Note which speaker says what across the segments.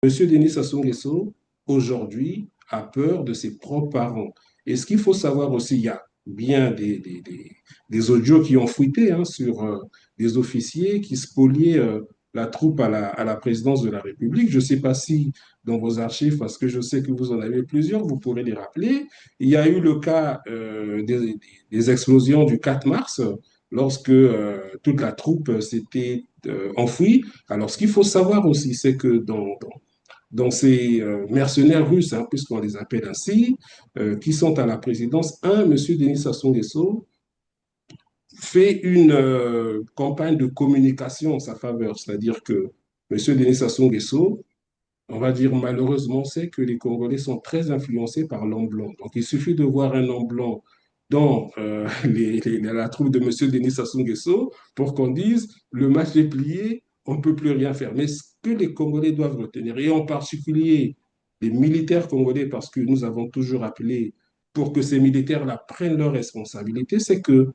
Speaker 1: Monsieur Denis Sassou Nguesso, aujourd'hui, a peur de ses propres parents. Et ce qu'il faut savoir aussi, il y a bien des audios qui ont fuité sur des officiers qui spoliaient la troupe à la présidence de la République. Je ne sais pas si dans vos archives, parce que je sais que vous en avez plusieurs, vous pourrez les rappeler. Il y a eu le cas des explosions du 4 mars, lorsque toute la troupe s'était enfouie. Alors, ce qu'il faut savoir aussi, c'est que dans ces mercenaires russes, puisqu'on les appelle ainsi, qui sont à la présidence, M. Denis Sassou Nguesso fait une campagne de communication en sa faveur, c'est-à-dire que M. Denis Sassou Nguesso, on va dire malheureusement, sait que les Congolais sont très influencés par l'homme blanc. Donc il suffit de voir un homme blanc dans la troupe de M. Denis Sassou Nguesso pour qu'on dise le match est plié, on ne peut plus rien faire. Mais ce que les Congolais doivent retenir, et en particulier les militaires congolais, parce que nous avons toujours appelé pour que ces militaires-là prennent leurs responsabilités, c'est que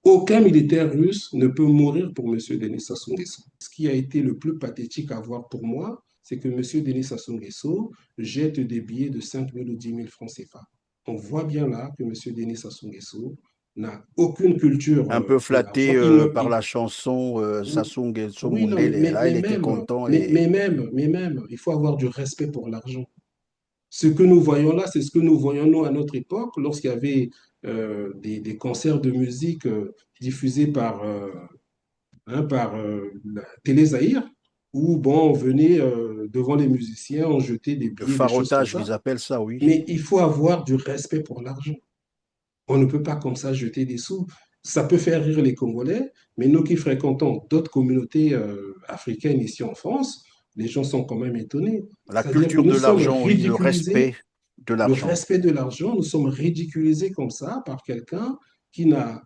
Speaker 1: aucun militaire russe ne peut mourir pour M. Denis Sassou Nguesso. Ce qui a été le plus pathétique à voir pour moi, c'est que M. Denis Sassou Nguesso jette des billets de 5 000 ou 10 000 francs CFA. On voit bien là que M. Denis Sassou Nguesso n'a aucune culture
Speaker 2: Un peu
Speaker 1: de
Speaker 2: flatté
Speaker 1: l'argent.
Speaker 2: par la chanson Sassou Nguesso
Speaker 1: Oui, non,
Speaker 2: Mundele. Là, il était content et
Speaker 1: mais même, il faut avoir du respect pour l'argent. Ce que nous voyons là, c'est ce que nous voyons nous à notre époque, lorsqu'il y avait des concerts de musique diffusés par la Télé Zahir, où bon, on venait devant les musiciens, on jetait des
Speaker 2: le
Speaker 1: billets, des choses comme
Speaker 2: farotage
Speaker 1: ça.
Speaker 2: qu'ils appellent ça, oui.
Speaker 1: Mais il faut avoir du respect pour l'argent. On ne peut pas comme ça jeter des sous. Ça peut faire rire les Congolais, mais nous qui fréquentons d'autres communautés africaines ici en France, les gens sont quand même étonnés.
Speaker 2: La
Speaker 1: C'est-à-dire que
Speaker 2: culture
Speaker 1: nous
Speaker 2: de
Speaker 1: sommes
Speaker 2: l'argent, oui, le
Speaker 1: ridiculisés,
Speaker 2: respect de
Speaker 1: le
Speaker 2: l'argent.
Speaker 1: respect de l'argent, nous sommes ridiculisés comme ça par quelqu'un qui n'a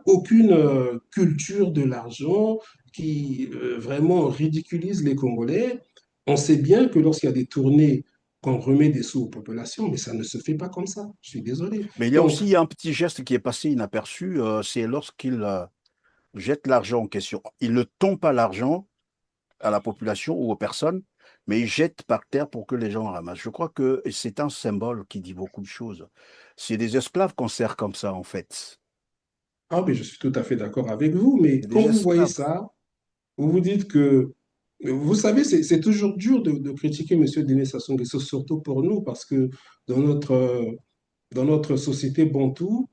Speaker 1: aucune culture de l'argent, qui vraiment ridiculise les Congolais. On sait bien que lorsqu'il y a des tournées, qu'on remet des sous aux populations, mais ça ne se fait pas comme ça. Je suis désolé.
Speaker 2: Mais il y a
Speaker 1: Donc,
Speaker 2: aussi un petit geste qui est passé inaperçu, c'est lorsqu'il jette l'argent en question. Il ne tombe pas l'argent à la population ou aux personnes, mais il jette par terre pour que les gens ramassent. Je crois que c'est un symbole qui dit beaucoup de choses. C'est des esclaves qu'on sert comme ça, en fait.
Speaker 1: ah, mais je suis tout à fait d'accord avec vous, mais
Speaker 2: C'est
Speaker 1: quand
Speaker 2: des
Speaker 1: vous voyez
Speaker 2: esclaves.
Speaker 1: ça, vous vous dites que, vous savez, c'est toujours dur de critiquer M. Denis Sassou Nguesso, surtout pour nous, parce que dans notre, euh, dans notre société bantoue,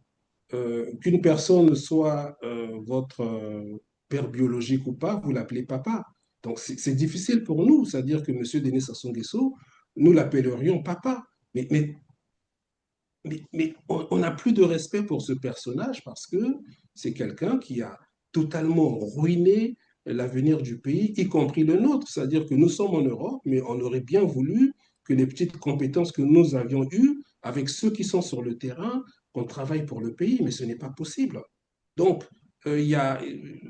Speaker 1: qu'une personne soit votre père biologique ou pas, vous l'appelez papa. Donc c'est difficile pour nous, c'est-à-dire que M. Denis Sassou Nguesso, nous l'appellerions papa. Mais on n'a plus de respect pour ce personnage parce que c'est quelqu'un qui a totalement ruiné l'avenir du pays, y compris le nôtre. C'est-à-dire que nous sommes en Europe, mais on aurait bien voulu que les petites compétences que nous avions eues avec ceux qui sont sur le terrain, qu'on travaille pour le pays, mais ce n'est pas possible. Donc,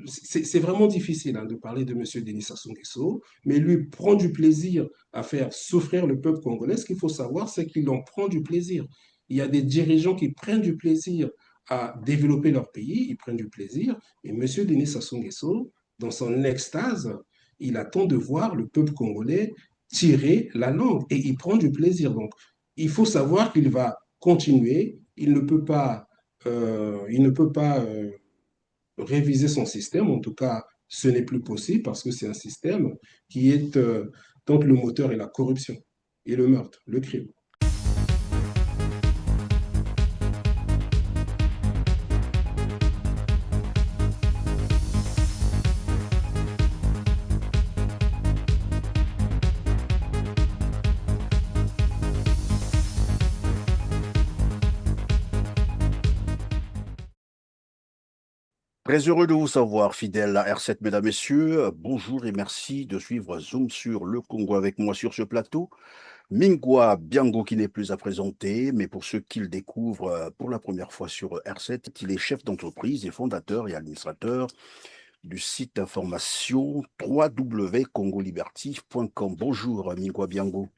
Speaker 1: c'est vraiment difficile de parler de M. Denis Sassou Nguesso, mais lui prend du plaisir à faire souffrir le peuple congolais. Ce qu'il faut savoir, c'est qu'il en prend du plaisir. Il y a des dirigeants qui prennent du plaisir à développer leur pays, ils prennent du plaisir. Et M. Denis Sassou Nguesso, dans son extase, il attend de voir le peuple congolais tirer la langue et il prend du plaisir. Donc, il faut savoir qu'il va continuer. Il ne peut pas réviser son système. En tout cas, ce n'est plus possible parce que c'est un système qui est donc le moteur est la corruption et le meurtre, le crime.
Speaker 2: Très heureux de vous savoir, fidèle à R7, mesdames, messieurs. Bonjour et merci de suivre Zoom sur le Congo avec moi sur ce plateau. Mingwa Biango qui n'est plus à présenter, mais pour ceux qui le découvrent pour la première fois sur R7, il est chef d'entreprise et fondateur et administrateur du site d'information www.congoliberty.com. Bonjour Mingwa Biango.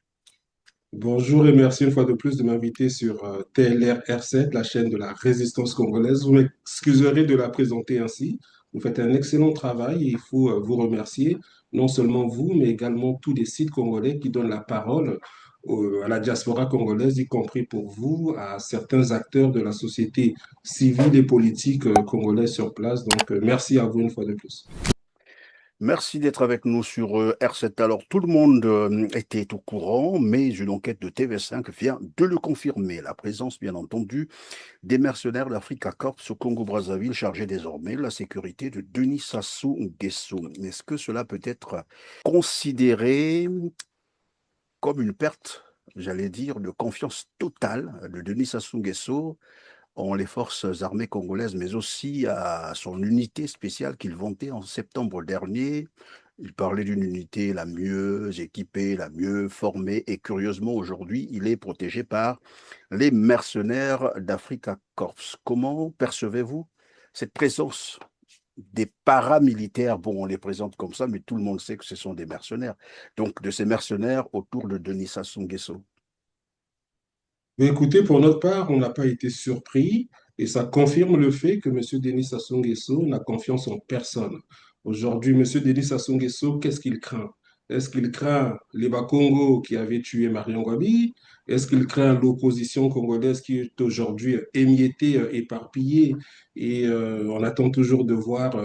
Speaker 1: Bonjour et merci une fois de plus de m'inviter sur TLR R7, la chaîne de la résistance congolaise. Vous m'excuserez de la présenter ainsi, Vous faites un excellent travail et il faut vous remercier, non seulement vous, mais également tous les sites congolais qui donnent la parole à la diaspora congolaise, y compris pour vous, à certains acteurs de la société civile et politique congolaise sur place. Donc, merci à vous une fois de plus.
Speaker 2: Merci d'être avec nous sur R7. Alors, tout le monde était au courant, mais une enquête de TV5 vient de le confirmer. La présence, bien entendu, des mercenaires d'Africa Corps au Congo-Brazzaville chargés désormais de la sécurité de Denis Sassou Nguesso. Est-ce que cela peut être considéré comme une perte, j'allais dire, de confiance totale de Denis Sassou Nguesso en les forces armées congolaises, mais aussi à son unité spéciale qu'il vantait en septembre dernier? Il parlait d'une unité la mieux équipée, la mieux formée, et curieusement, aujourd'hui, il est protégé par les mercenaires d'Africa Corps. Comment percevez-vous cette présence des paramilitaires? Bon, on les présente comme ça, mais tout le monde sait que ce sont des mercenaires. Donc, de ces mercenaires autour de Denis Sassou Nguesso.
Speaker 1: Mais écoutez, pour notre part, on n'a pas été surpris et ça confirme le fait que M. Denis Sassou Nguesso n'a confiance en personne. Aujourd'hui, M. Denis Sassou Nguesso, qu'est-ce qu'il craint? Est-ce qu'il craint les Bakongo qui avaient tué Marion Ngouabi? Est-ce qu'il craint l'opposition congolaise qui est aujourd'hui émiettée, éparpillée et on attend toujours de voir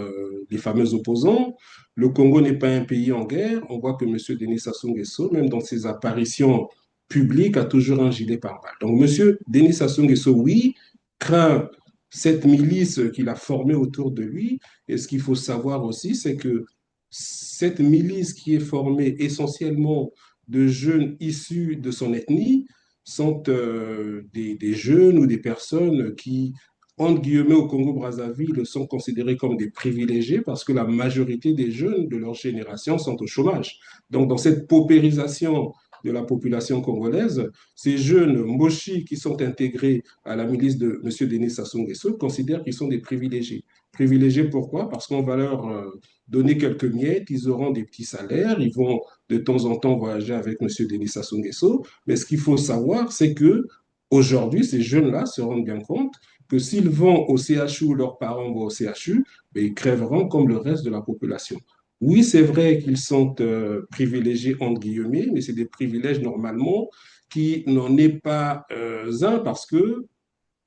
Speaker 1: les fameux opposants? Le Congo n'est pas un pays en guerre. On voit que M. Denis Sassou Nguesso, même dans ses apparitions public a toujours un gilet pare-balles. Donc, M. Denis Sassou Nguesso, oui, craint cette milice qu'il a formée autour de lui. Et ce qu'il faut savoir aussi, c'est que cette milice qui est formée essentiellement de jeunes issus de son ethnie sont des jeunes ou des personnes qui, entre guillemets, au Congo-Brazzaville, sont considérés comme des privilégiés parce que la majorité des jeunes de leur génération sont au chômage. Donc, dans cette paupérisation de la population congolaise, ces jeunes mochis qui sont intégrés à la milice de M. Denis Sassou Nguesso considèrent qu'ils sont des privilégiés. Privilégiés pourquoi? Parce qu'on va leur donner quelques miettes, ils auront des petits salaires, ils vont de temps en temps voyager avec M. Denis Sassou Nguesso. Mais ce qu'il faut savoir, c'est que aujourd'hui, ces jeunes-là se rendent bien compte que s'ils vont au CHU, leurs parents vont au CHU, mais ils crèveront comme le reste de la population. Oui, c'est vrai qu'ils sont privilégiés, entre guillemets, mais c'est des privilèges normalement qui n'en est pas un parce que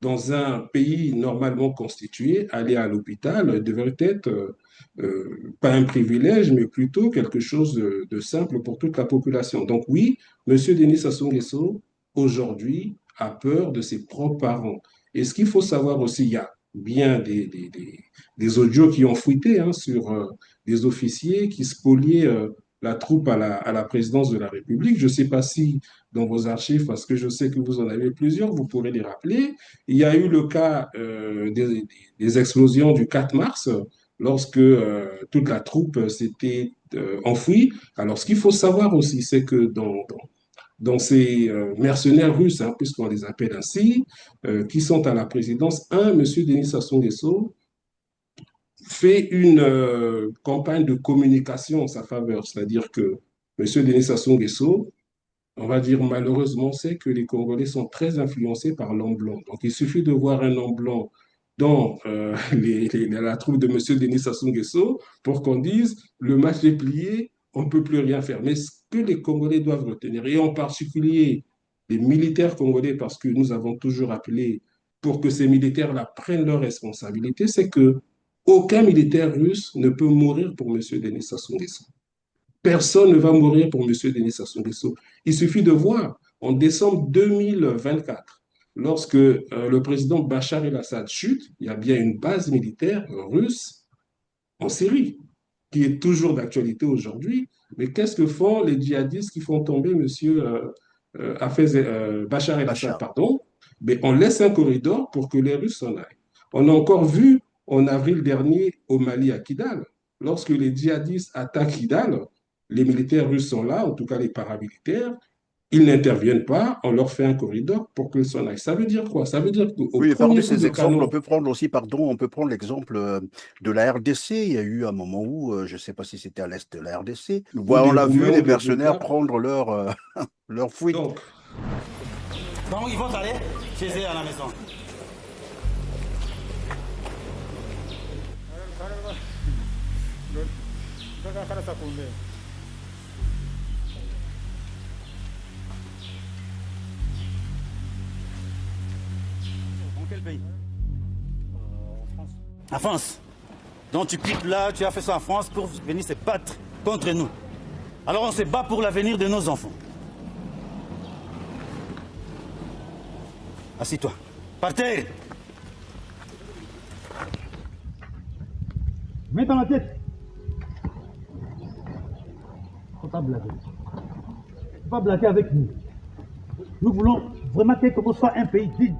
Speaker 1: dans un pays normalement constitué, aller à l'hôpital devrait être pas un privilège, mais plutôt quelque chose de simple pour toute la population. Donc oui, M. Denis Sassou Nguesso, aujourd'hui, a peur de ses propres parents. Et ce qu'il faut savoir aussi, il y a bien des audios qui ont fuité sur des officiers qui spoliaient la troupe à la présidence de la République. Je ne sais pas si dans vos archives, parce que je sais que vous en avez plusieurs, vous pourrez les rappeler. Il y a eu le cas des explosions du 4 mars, lorsque toute la troupe s'était enfouie. Alors, ce qu'il faut savoir aussi, c'est que dans ces mercenaires russes, puisqu'on les appelle ainsi, qui sont à la présidence, M. Denis Sassou Nguesso, fait une campagne de communication en sa faveur. C'est-à-dire que M. Denis Sassou Nguesso, on va dire malheureusement, c'est que les Congolais sont très influencés par l'homme blanc. Donc, il suffit de voir un homme blanc dans la troupe de M. Denis Sassou Nguesso pour qu'on dise le match est plié, on ne peut plus rien faire. Mais ce que les Congolais doivent retenir, et en particulier les militaires congolais, parce que nous avons toujours appelé pour que ces militaires-là prennent leurs responsabilités, c'est que aucun militaire russe ne peut mourir pour M. Denis Sassou Nguesso. Personne ne va mourir pour M. Denis Sassou Nguesso. Il suffit de voir, en décembre 2024, lorsque le président Bachar el-Assad chute, il y a bien une base militaire russe en Syrie, qui est toujours d'actualité aujourd'hui. Mais qu'est-ce que font les djihadistes qui font tomber M. Bachar el-Assad,
Speaker 2: Bachar.
Speaker 1: pardon? Mais on laisse un corridor pour que les Russes s'en aillent. On a encore vu en avril dernier au Mali à Kidal, lorsque les djihadistes attaquent Kidal, les militaires russes sont là, en tout cas les paramilitaires, ils n'interviennent pas, on leur fait un corridor pour qu'ils s'en aillent. Ça veut dire quoi? Ça veut dire qu'au
Speaker 2: Oui, et parmi
Speaker 1: premier coup
Speaker 2: ces
Speaker 1: de
Speaker 2: exemples, on
Speaker 1: canon,
Speaker 2: peut prendre aussi, pardon, on peut prendre l'exemple de la RDC. Il y a eu un moment où, je ne sais pas si c'était à l'est de la RDC,
Speaker 1: ou
Speaker 2: on
Speaker 1: des
Speaker 2: l'a vu,
Speaker 1: Roumains
Speaker 2: les
Speaker 1: ou des
Speaker 2: mercenaires
Speaker 1: Bulgares.
Speaker 2: prendre leur fuite.
Speaker 1: Donc,
Speaker 3: Donc ils vont aller chez eux à la maison. Dans quel pays? En France. Donc tu quittes là, tu as fait ça en France pour venir se battre contre nous. Alors on se bat pour l'avenir de nos enfants. Assis-toi. Par terre. Mets dans la tête. Faut pas blaguer. Faut pas blaguer avec nous. Nous voulons vraiment que Congo soit un pays digne.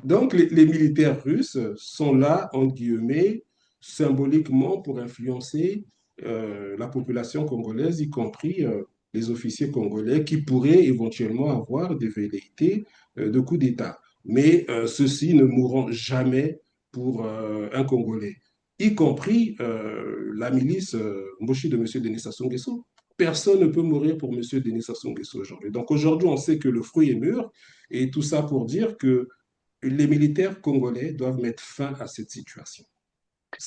Speaker 1: Donc, les militaires russes sont là, entre guillemets, symboliquement pour influencer la population congolaise, y compris les officiers congolais qui pourraient éventuellement avoir des velléités de coup d'État. Mais ceux-ci ne mourront jamais pour un Congolais, y compris la milice Mboshi de M. Denis Sassou Nguesso. Personne ne peut mourir pour M. Denis Sassou Nguesso aujourd'hui. Donc aujourd'hui, on sait que le fruit est mûr, et tout ça pour dire que les militaires congolais doivent mettre fin à cette situation.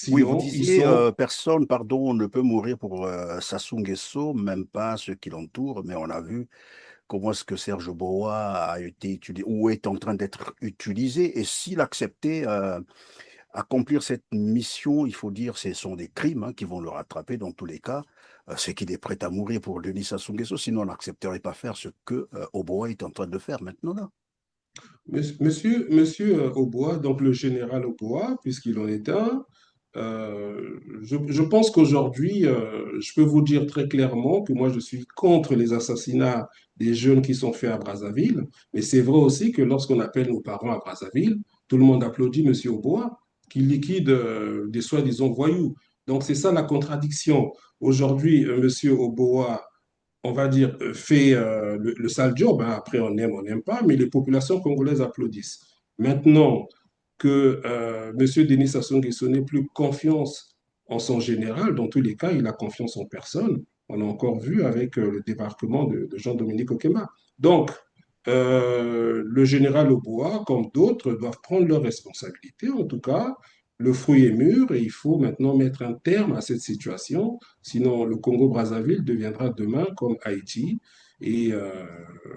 Speaker 2: Oui, vous
Speaker 1: Sinon, ils
Speaker 2: disiez,
Speaker 1: sont...
Speaker 2: personne, pardon, ne peut mourir pour Sassou Nguesso, même pas ceux qui l'entourent, mais on a vu comment est-ce que Serge Boa a été utilisé ou est en train d'être utilisé. Et s'il acceptait accomplir cette mission, il faut dire, ce sont des crimes qui vont le rattraper dans tous les cas. C'est qu'il est prêt à mourir pour Denis Sassou Nguesso, sinon on n'accepterait pas faire ce que Oboa est en train de faire maintenant là.
Speaker 1: Monsieur Aubois, donc le général Aubois, puisqu'il en est un, je pense qu'aujourd'hui, je peux vous dire très clairement que moi, je suis contre les assassinats des jeunes qui sont faits à Brazzaville. Mais c'est vrai aussi que lorsqu'on appelle nos parents à Brazzaville, tout le monde applaudit Monsieur Aubois, qui liquide des soi-disant voyous. Donc, c'est ça la contradiction. Aujourd'hui, Monsieur Aubois, on va dire, fait le sale job. Hein. Après, on n'aime pas, mais les populations congolaises applaudissent. Maintenant que M. Denis Sassou Nguesso n'ait plus confiance en son général, dans tous les cas, il a confiance en personne. On l'a encore vu avec le débarquement de Jean-Dominique Okema. Donc, le général Oboa, comme d'autres, doivent prendre leurs responsabilités. En tout cas, le fruit est mûr et il faut maintenant mettre un terme à cette situation. Sinon, le Congo-Brazzaville deviendra demain comme Haïti. Et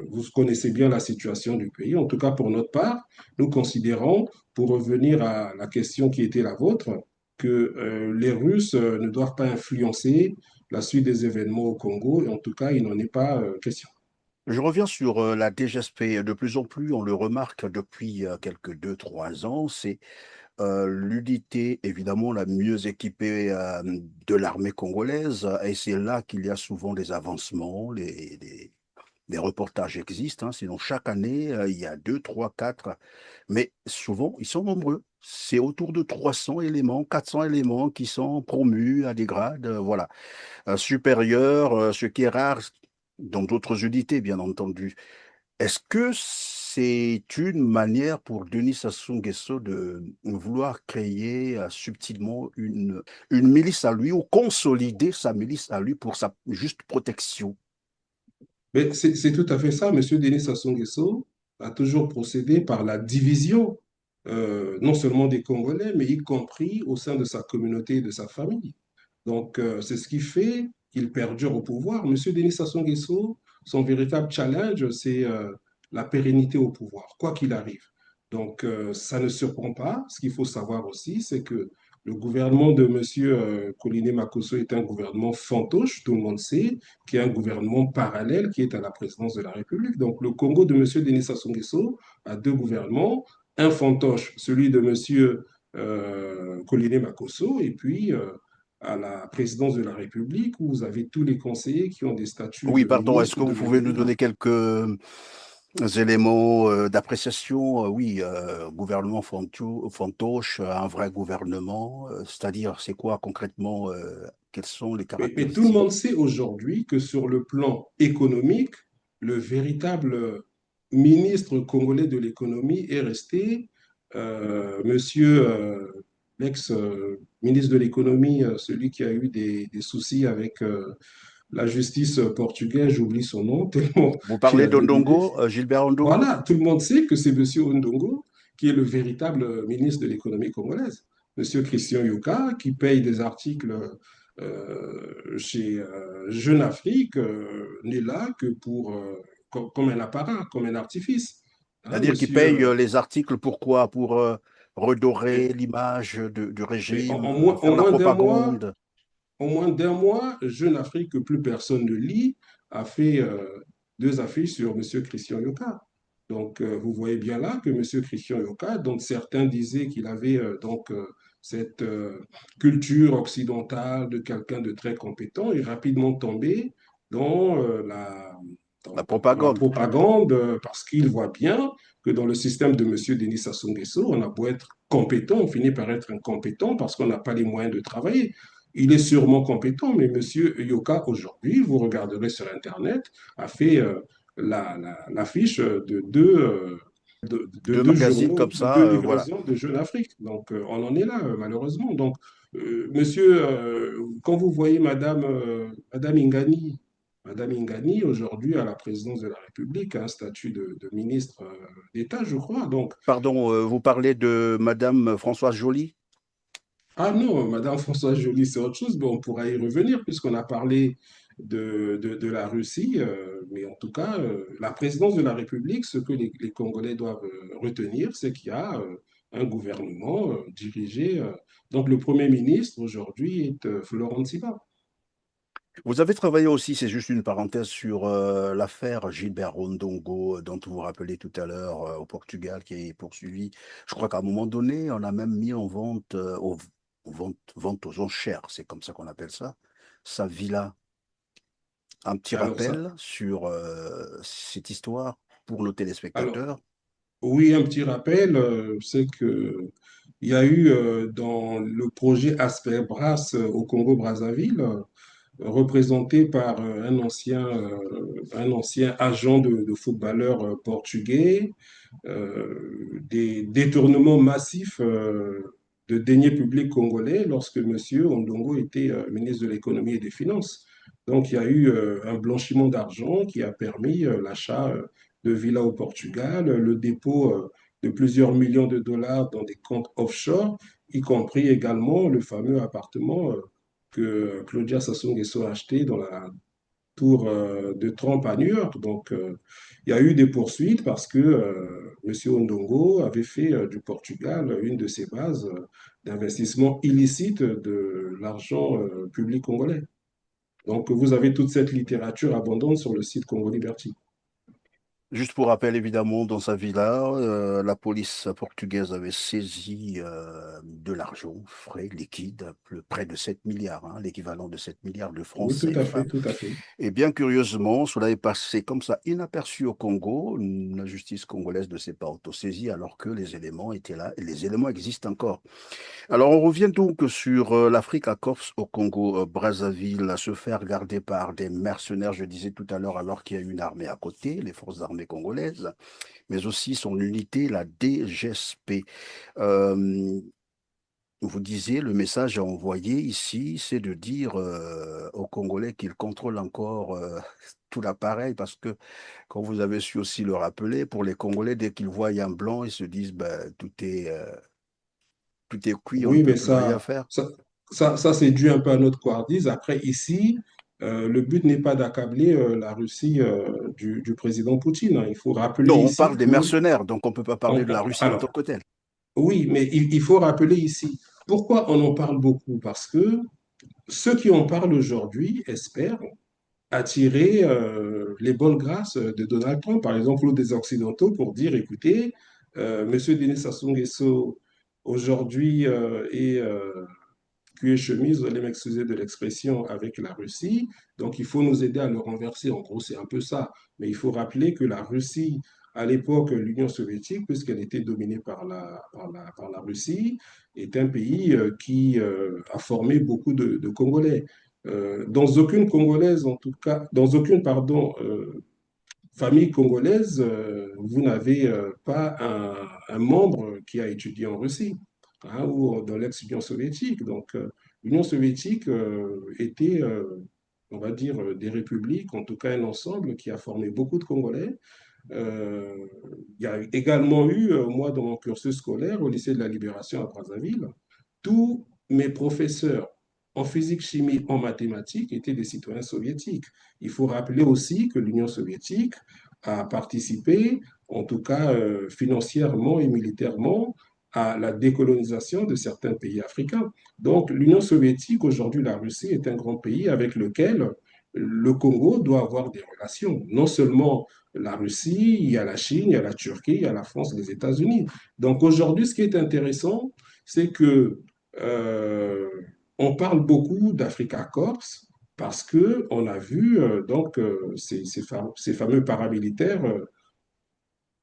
Speaker 1: vous connaissez bien la situation du pays. En tout cas, pour notre part, nous considérons, pour revenir à la question qui était la vôtre, que les Russes ne doivent pas influencer la suite des événements au Congo. Et en tout cas, il n'en est pas question.
Speaker 2: Je reviens sur la DGSP. De plus en plus, on le remarque depuis quelques 2, 3 ans, c'est l'unité évidemment la mieux équipée de l'armée congolaise. Et c'est là qu'il y a souvent des avancements, les reportages existent, sinon chaque année, il y a 2, 3, 4, mais souvent, ils sont nombreux. C'est autour de 300 éléments, 400 éléments qui sont promus à des grades, voilà, supérieurs, ce qui est rare dans d'autres unités, bien entendu. Est-ce que c'est une manière pour Denis Sassou Nguesso de vouloir créer subtilement une milice à lui ou consolider sa milice à lui pour sa juste protection?
Speaker 1: Mais c'est tout à fait ça. Monsieur Denis Sassou Nguesso a toujours procédé par la division, non seulement des Congolais, mais y compris au sein de sa communauté et de sa famille. Donc, c'est ce qui fait qu'il perdure au pouvoir. Monsieur Denis Sassou Nguesso, son véritable challenge, c'est la pérennité au pouvoir, quoi qu'il arrive. Donc, ça ne surprend pas. Ce qu'il faut savoir aussi, c'est que le gouvernement de Monsieur Koliné Makosso est un gouvernement fantoche, tout le monde sait, qui est un gouvernement parallèle qui est à la présidence de la République. Donc, le Congo de Monsieur Denis Sassou Nguesso a deux gouvernements, un fantoche, celui de Monsieur Koliné Makosso, et puis à la présidence de la République, où vous avez tous les conseillers qui ont des statuts
Speaker 2: Oui,
Speaker 1: de
Speaker 2: pardon, est-ce
Speaker 1: ministre
Speaker 2: que
Speaker 1: ou
Speaker 2: vous
Speaker 1: de
Speaker 2: pouvez
Speaker 1: maître
Speaker 2: nous
Speaker 1: d'État.
Speaker 2: donner quelques éléments d'appréciation? Oui, gouvernement fantoche, un vrai gouvernement, c'est-à-dire c'est quoi concrètement, quelles sont les
Speaker 1: Mais tout le
Speaker 2: caractéristiques?
Speaker 1: monde sait aujourd'hui que sur le plan économique, le véritable ministre congolais de l'économie est resté monsieur l'ex-ministre de l'économie, celui qui a eu des soucis avec la justice portugaise, j'oublie son nom, tellement
Speaker 2: Vous
Speaker 1: il
Speaker 2: parlez
Speaker 1: a débouillé.
Speaker 2: d'Ondongo, Gilbert Ondongo?
Speaker 1: Voilà, tout le monde sait que c'est monsieur Ondongo qui est le véritable ministre de l'économie congolaise. Monsieur Christian Yoka, qui paye des articles chez Jeune Afrique, n'est là que comme un apparat, comme un artifice. Hein,
Speaker 2: C'est-à-dire qu'ils
Speaker 1: monsieur,
Speaker 2: payent les articles pourquoi? Pour redorer
Speaker 1: mais,
Speaker 2: l'image du
Speaker 1: mais
Speaker 2: régime,
Speaker 1: en
Speaker 2: faire la
Speaker 1: moins d'un mois,
Speaker 2: propagande.
Speaker 1: Jeune Afrique, que plus personne ne lit, a fait deux affiches sur monsieur Christian Yoka. Donc, vous voyez bien là que monsieur Christian Yoka, dont certains disaient qu'il avait cette culture occidentale de quelqu'un de très compétent, est rapidement tombé dans,
Speaker 2: La
Speaker 1: dans la
Speaker 2: propagande.
Speaker 1: propagande parce qu'il voit bien que dans le système de monsieur Denis Sassou Nguesso, on a beau être compétent, on finit par être incompétent parce qu'on n'a pas les moyens de travailler. Il est sûrement compétent, mais monsieur Yoka, aujourd'hui, vous regarderez sur Internet, a fait l'affiche de
Speaker 2: Deux
Speaker 1: deux
Speaker 2: magazines
Speaker 1: journaux,
Speaker 2: comme
Speaker 1: de
Speaker 2: ça,
Speaker 1: deux
Speaker 2: voilà.
Speaker 1: livraisons de Jeune Afrique. Donc, on en est là, malheureusement. Donc, monsieur, quand vous voyez Madame Ingani, aujourd'hui, à la présidence de la République, a un statut de ministre d'État, je crois. Donc,
Speaker 2: Pardon, vous parlez de Madame Françoise Joly?
Speaker 1: ah non, Madame Françoise Joly, c'est autre chose, mais on pourra y revenir puisqu'on a parlé de la Russie. Mais en tout cas, la présidence de la République, ce que les Congolais doivent retenir, c'est qu'il y a un gouvernement dirigé. Donc le Premier ministre aujourd'hui est Florent Tziba.
Speaker 2: Vous avez travaillé aussi, c'est juste une parenthèse, sur l'affaire Gilbert Rondongo, dont vous vous rappelez tout à l'heure, au Portugal, qui est poursuivi. Je crois qu'à un moment donné, on a même mis en vente, vente aux enchères, c'est comme ça qu'on appelle ça, sa villa. Un petit
Speaker 1: Alors ça,
Speaker 2: rappel sur cette histoire pour nos
Speaker 1: alors
Speaker 2: téléspectateurs.
Speaker 1: oui, un petit rappel, c'est que il y a eu dans le projet Asper Brass au Congo-Brazzaville, représenté par un ancien agent de footballeur portugais, des détournements massifs de deniers publics congolais lorsque M. Ondongo était ministre de l'économie et des finances. Donc, il y a eu un blanchiment d'argent qui a permis l'achat de villas au Portugal, le dépôt de plusieurs millions de dollars dans des comptes offshore, y compris également le fameux appartement que Claudia Sassou Nguesso a acheté dans la tour de Trump à New York. Donc, il y a eu des poursuites parce que M. Ondongo avait fait du Portugal une de ses bases d'investissement illicite de l'argent public congolais. Donc, vous avez toute cette littérature abondante sur le site Congo Liberty.
Speaker 2: Juste pour rappel, évidemment, dans sa villa, la police portugaise avait saisi de l'argent frais, liquide, près de 7 milliards, hein, l'équivalent de 7 milliards de francs
Speaker 1: Oui, tout à fait,
Speaker 2: CFA.
Speaker 1: tout à fait.
Speaker 2: Et bien curieusement, cela est passé comme ça, inaperçu au Congo. La justice congolaise ne s'est pas autosaisie alors que les éléments étaient là et les éléments existent encore. Alors, on revient donc sur l'Afrique à Corse au Congo, Brazzaville, à se faire garder par des mercenaires, je disais tout à l'heure, alors qu'il y a une armée à côté, les forces armées congolaises, mais aussi son unité, la DGSP. Euh, Vous disiez, le message à envoyer ici, c'est de dire aux Congolais qu'ils contrôlent encore tout l'appareil, parce que, quand vous avez su aussi le rappeler, pour les Congolais, dès qu'ils voient un blanc, ils se disent, ben, tout est cuit, on ne
Speaker 1: Oui,
Speaker 2: peut
Speaker 1: mais
Speaker 2: plus rien faire.
Speaker 1: ça c'est dû un peu à notre couardise. Après, ici, le but n'est pas d'accabler la Russie du président Poutine, hein. Il faut rappeler
Speaker 2: Non, on parle
Speaker 1: ici
Speaker 2: des
Speaker 1: que
Speaker 2: mercenaires, donc on ne peut pas parler de la Russie en tant
Speaker 1: alors,
Speaker 2: que telle.
Speaker 1: oui, mais il faut rappeler ici pourquoi on en parle beaucoup. Parce que ceux qui en parlent aujourd'hui espèrent attirer les bonnes grâces de Donald Trump, par exemple, ou des Occidentaux, pour dire, écoutez, Monsieur Denis Sassou Nguesso, aujourd'hui, est cul et chemise, vous allez m'excuser de l'expression, avec la Russie. Donc, il faut nous aider à le renverser. En gros, c'est un peu ça. Mais il faut rappeler que la Russie, à l'époque, l'Union soviétique, puisqu'elle était dominée par la Russie, est un pays qui a formé beaucoup de Congolais. Dans aucune congolaise, en tout cas, dans aucune, pardon, famille congolaise, vous n'avez pas un membre qui a étudié en Russie, hein, ou dans l'ex-Union soviétique. Donc, l'Union soviétique était, on va dire, des républiques, en tout cas un ensemble qui a formé beaucoup de Congolais. Euh, il y a également eu, moi, dans mon cursus scolaire au lycée de la Libération à Brazzaville, tous mes professeurs en physique, chimie, en mathématiques étaient des citoyens soviétiques. Il faut rappeler aussi que l'Union soviétique a participé, en tout cas financièrement et militairement, à la décolonisation de certains pays africains. Donc l'Union soviétique, aujourd'hui la Russie, est un grand pays avec lequel le Congo doit avoir des relations. Non seulement la Russie, il y a la Chine, il y a la Turquie, il y a la France, les États-Unis. Donc aujourd'hui, ce qui est intéressant, c'est que euh, on parle beaucoup d'Africa Corps parce que on a vu ces fameux paramilitaires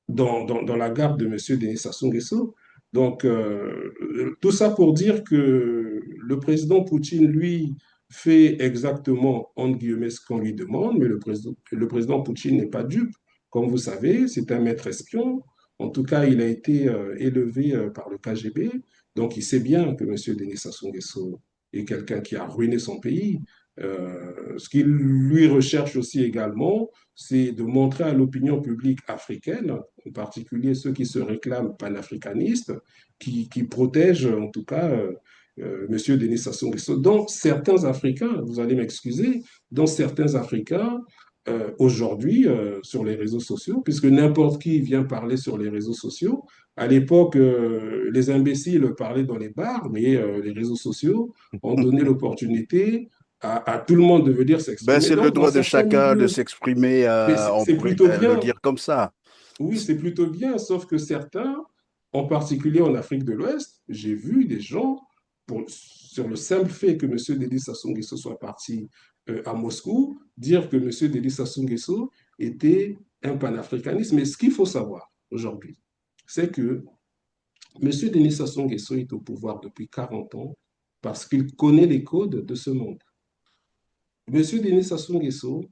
Speaker 1: dans la garde de M. Denis Sassou Nguesso. Donc, tout ça pour dire que le président Poutine, lui, fait exactement, entre guillemets, ce qu'on lui demande, mais le président Poutine n'est pas dupe. Comme vous savez, c'est un maître espion. En tout cas, il a été élevé par le KGB. Donc, il sait bien que M. Denis Sassou Nguesso est quelqu'un qui a ruiné son pays. Ce qu'il lui recherche aussi également, c'est de montrer à l'opinion publique africaine, en particulier ceux qui se réclament panafricanistes, qui protègent en tout cas M. Denis Sassou Nguesso. Dont certains Africains, vous allez m'excuser, dont certains Africains aujourd'hui sur les réseaux sociaux, puisque n'importe qui vient parler sur les réseaux sociaux. À l'époque, les imbéciles parlaient dans les bars, mais les réseaux sociaux ont donné l'opportunité à tout le monde de venir
Speaker 2: Ben,
Speaker 1: s'exprimer.
Speaker 2: c'est le
Speaker 1: Donc, dans
Speaker 2: droit de
Speaker 1: certains
Speaker 2: chacun de
Speaker 1: milieux,
Speaker 2: s'exprimer,
Speaker 1: mais
Speaker 2: on
Speaker 1: c'est
Speaker 2: pourrait
Speaker 1: plutôt
Speaker 2: le
Speaker 1: bien.
Speaker 2: dire comme ça.
Speaker 1: Oui, c'est plutôt bien, sauf que certains, en particulier en Afrique de l'Ouest, j'ai vu des gens, sur le simple fait que M. Denis Sassou Nguesso soit parti à Moscou, dire que M. Denis Sassou Nguesso était un panafricaniste. Mais ce qu'il faut savoir aujourd'hui, c'est que M. Denis Sassou Nguesso est au pouvoir depuis 40 ans parce qu'il connaît les codes de ce monde. M. Denis Sassou Nguesso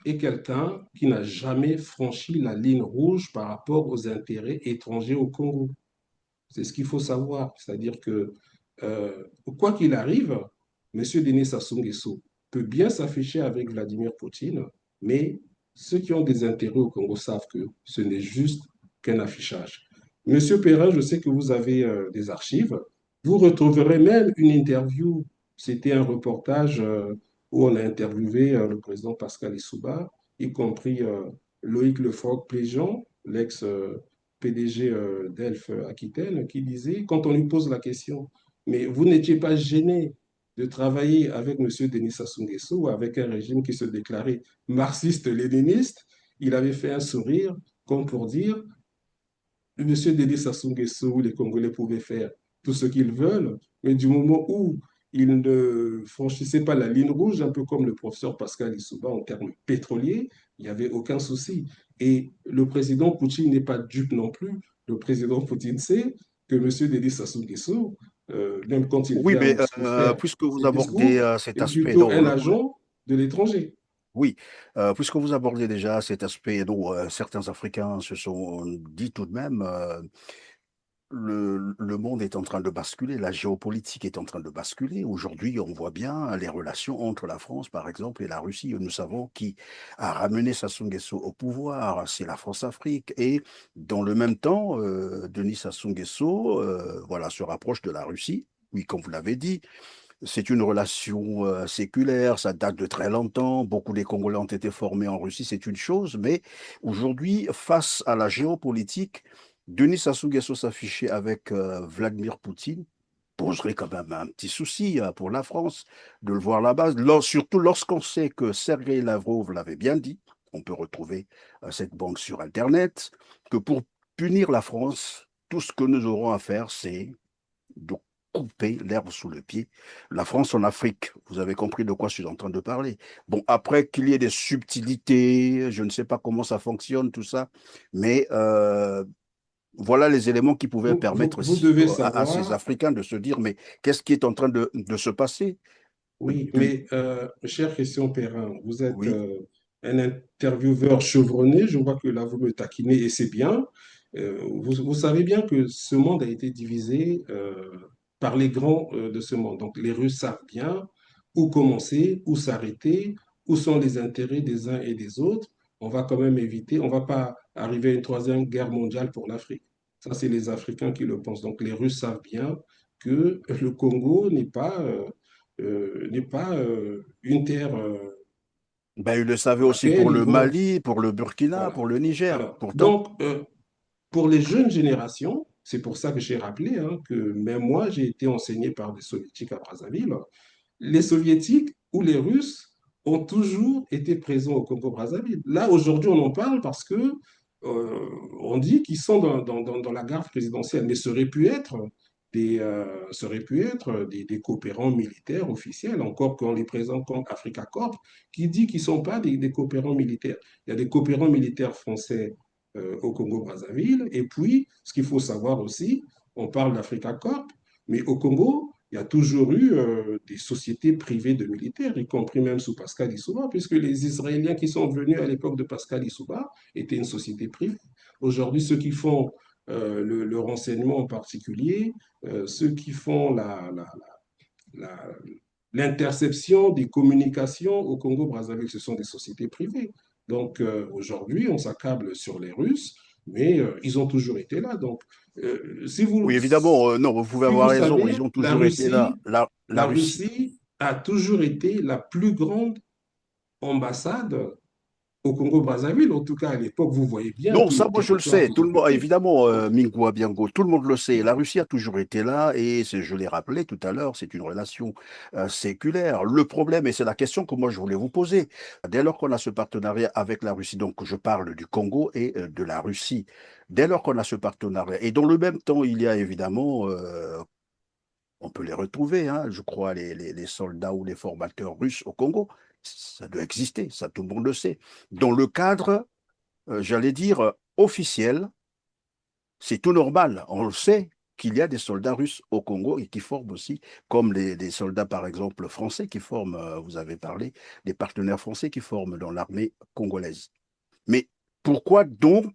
Speaker 1: est quelqu'un qui n'a jamais franchi la ligne rouge par rapport aux intérêts étrangers au Congo. C'est ce qu'il faut savoir. C'est-à-dire que, quoi qu'il arrive, M. Denis Sassou Nguesso peut bien s'afficher avec Vladimir Poutine, mais ceux qui ont des intérêts au Congo savent que ce n'est juste qu'un affichage. Monsieur Perrin, je sais que vous avez des archives. Vous retrouverez même une interview. C'était un reportage où on a interviewé le président Pascal Issouba, y compris Loïc Lefort-Pléjean, l'ex-PDG d'Elf Aquitaine, qui disait, quand on lui pose la question, mais vous n'étiez pas gêné de travailler avec M. Denis Sassou Nguesso ou avec un régime qui se déclarait marxiste-léniniste, il avait fait un sourire comme pour dire M. Denis Sassou Nguesso, les Congolais pouvaient faire tout ce qu'ils veulent, mais du moment où ils ne franchissaient pas la ligne rouge, un peu comme le professeur Pascal Issouba en termes pétroliers, il n'y avait aucun souci. Et le président Poutine n'est pas dupe non plus. Le président Poutine sait que M. Denis Sassou Nguesso, même quand il
Speaker 2: Oui,
Speaker 1: vient à
Speaker 2: mais
Speaker 1: Moscou faire
Speaker 2: puisque vous
Speaker 1: ses
Speaker 2: abordez
Speaker 1: discours,
Speaker 2: cet
Speaker 1: est
Speaker 2: aspect,
Speaker 1: plutôt
Speaker 2: donc,
Speaker 1: un agent de l'étranger.
Speaker 2: oui, puisque vous abordez déjà cet aspect dont certains Africains se sont dit tout de même, le monde est en train de basculer, la géopolitique est en train de basculer. Aujourd'hui, on voit bien les relations entre la France, par exemple, et la Russie. Nous savons qui a ramené Sassou Nguesso au pouvoir, c'est la France-Afrique. Et dans le même temps, Denis Sassou Nguesso, voilà, se rapproche de la Russie. Oui, comme vous l'avez dit, c'est une relation séculaire, ça date de très longtemps. Beaucoup des Congolais ont été formés en Russie, c'est une chose. Mais aujourd'hui, face à la géopolitique, Denis Sassou Nguesso s'afficher avec Vladimir Poutine poserait quand même un petit souci pour la France de le voir là-bas, surtout lorsqu'on sait que Sergei Lavrov l'avait bien dit, on peut retrouver cette banque sur Internet, que pour punir la France, tout ce que nous aurons à faire, c'est de couper l'herbe sous le pied. La France en Afrique, vous avez compris de quoi je suis en train de parler. Bon, après qu'il y ait des subtilités, je ne sais pas comment ça fonctionne, tout ça, mais voilà les éléments qui pouvaient permettre
Speaker 1: Vous devez
Speaker 2: à ces
Speaker 1: savoir,
Speaker 2: Africains de se dire, mais qu'est-ce qui est en train de se passer?
Speaker 1: oui, mais cher Christian Perrin, vous êtes
Speaker 2: Oui,
Speaker 1: un intervieweur chevronné. Je vois que là, vous me taquinez et c'est bien. Vous savez bien que ce monde a été divisé par les grands de ce monde. Donc, les Russes savent bien où commencer, où s'arrêter, où sont les intérêts des uns et des autres. on va quand même éviter, on ne va pas arriver à une troisième guerre mondiale pour l'Afrique. Ça, c'est les Africains qui le pensent. Donc les Russes savent bien que le Congo n'est pas une terre
Speaker 2: Ben, ils le savaient
Speaker 1: à
Speaker 2: aussi pour
Speaker 1: laquelle ils
Speaker 2: le
Speaker 1: vont.
Speaker 2: Mali, pour le Burkina,
Speaker 1: Voilà.
Speaker 2: pour le Niger.
Speaker 1: Alors,
Speaker 2: Pourtant,
Speaker 1: donc, pour les jeunes générations, c'est pour ça que j'ai rappelé hein, que même moi, j'ai été enseigné par des soviétiques à Brazzaville. Les soviétiques ou les Russes ont toujours été présents au Congo-Brazzaville. Là, aujourd'hui, on en parle parce que on dit qu'ils sont dans la garde présidentielle, mais seraient pu être des coopérants militaires officiels, encore qu'on les présente comme Africa Corp, qui dit qu'ils ne sont pas des coopérants militaires. Il y a des coopérants militaires français au Congo-Brazzaville. Et puis, ce qu'il faut savoir aussi, on parle d'Africa Corp, mais au Congo, il y a toujours eu des sociétés privées de militaires, y compris même sous Pascal Lissouba, puisque les Israéliens qui sont venus à l'époque de Pascal Lissouba étaient une société privée. Aujourd'hui, ceux qui font le renseignement en particulier, ceux qui font la, l'interception des communications au Congo-Brazzaville, ce sont des sociétés privées. Donc aujourd'hui, on s'accable sur les Russes, mais ils ont toujours été là. Donc,
Speaker 2: oui, évidemment, non, vous pouvez
Speaker 1: si
Speaker 2: avoir
Speaker 1: vous
Speaker 2: raison, ils
Speaker 1: savez,
Speaker 2: ont toujours été là. La
Speaker 1: La
Speaker 2: Russie.
Speaker 1: Russie a toujours été la plus grande ambassade au Congo-Brazzaville. En tout cas, à l'époque, vous voyez bien
Speaker 2: Non,
Speaker 1: tout
Speaker 2: ça,
Speaker 1: le
Speaker 2: moi, je le
Speaker 1: territoire
Speaker 2: sais.
Speaker 1: qu'ils
Speaker 2: Tout le monde,
Speaker 1: occupaient.
Speaker 2: évidemment,
Speaker 1: Donc,
Speaker 2: Mingwa Biango, tout le monde le sait. La Russie a toujours été là et je l'ai rappelé tout à l'heure, c'est une relation séculaire. Le problème, et c'est la question que moi je voulais vous poser, dès lors qu'on a ce partenariat avec la Russie, donc je parle du Congo et de la Russie, dès lors qu'on a ce partenariat, et dans le même temps, il y a évidemment, on peut les retrouver, hein, je crois, les soldats ou les formateurs russes au Congo. Ça doit exister, ça tout le monde le sait. Dans le cadre j'allais dire, officiel, c'est tout normal. On le sait qu'il y a des soldats russes au Congo et qui forment aussi, comme les soldats, par exemple, français qui forment, vous avez parlé, des partenaires français qui forment dans l'armée congolaise. Mais pourquoi donc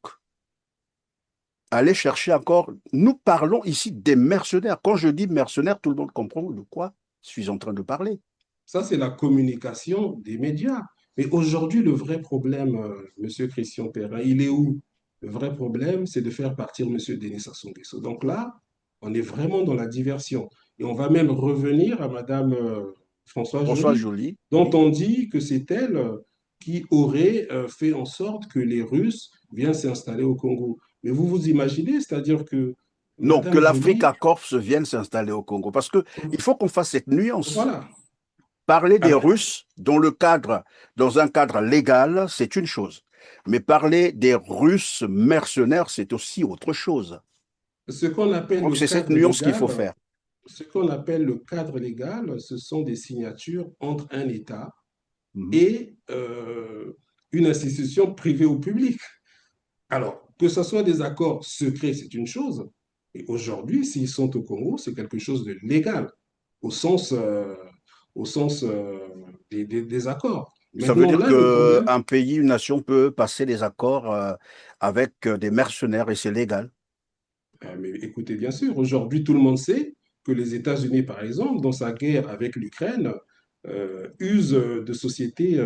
Speaker 2: aller chercher encore. Nous parlons ici des mercenaires. Quand je dis mercenaires, tout le monde comprend de quoi je suis en train de parler.
Speaker 1: ça, c'est la communication des médias. Mais aujourd'hui, le vrai problème, Monsieur Christian Perrin, il est où? Le vrai problème, c'est de faire partir Monsieur Denis Sassou Nguesso. Donc là, on est vraiment dans la diversion. Et on va même revenir à Madame Françoise
Speaker 2: François
Speaker 1: Joly,
Speaker 2: Joly,
Speaker 1: dont
Speaker 2: oui.
Speaker 1: on dit que c'est elle qui aurait fait en sorte que les Russes viennent s'installer au Congo. Mais vous vous imaginez, c'est-à-dire que
Speaker 2: Non, que
Speaker 1: Madame
Speaker 2: l'Afrique à
Speaker 1: Joly,
Speaker 2: Corse vienne s'installer au Congo. Parce qu'il faut qu'on fasse cette nuance.
Speaker 1: voilà.
Speaker 2: Parler des
Speaker 1: Alors,
Speaker 2: Russes dans un cadre légal, c'est une chose. Mais parler des Russes mercenaires, c'est aussi autre chose.
Speaker 1: ce qu'on
Speaker 2: Je
Speaker 1: appelle
Speaker 2: crois
Speaker 1: le
Speaker 2: que c'est cette
Speaker 1: cadre
Speaker 2: nuance qu'il faut
Speaker 1: légal,
Speaker 2: faire.
Speaker 1: ce qu'on appelle le cadre légal, ce sont des signatures entre un État
Speaker 2: Mhm.
Speaker 1: et une institution privée ou publique. Alors, que ce soit des accords secrets, c'est une chose. Et aujourd'hui, s'ils sont au Congo, c'est quelque chose de légal, au sens, euh, au sens des accords.
Speaker 2: Ça veut
Speaker 1: Maintenant,
Speaker 2: dire
Speaker 1: là, le problème,
Speaker 2: qu'un pays, une nation peut passer des accords avec des mercenaires et c'est légal.
Speaker 1: mais écoutez, bien sûr, aujourd'hui, tout le monde sait que les États-Unis, par exemple, dans sa guerre avec l'Ukraine, usent de sociétés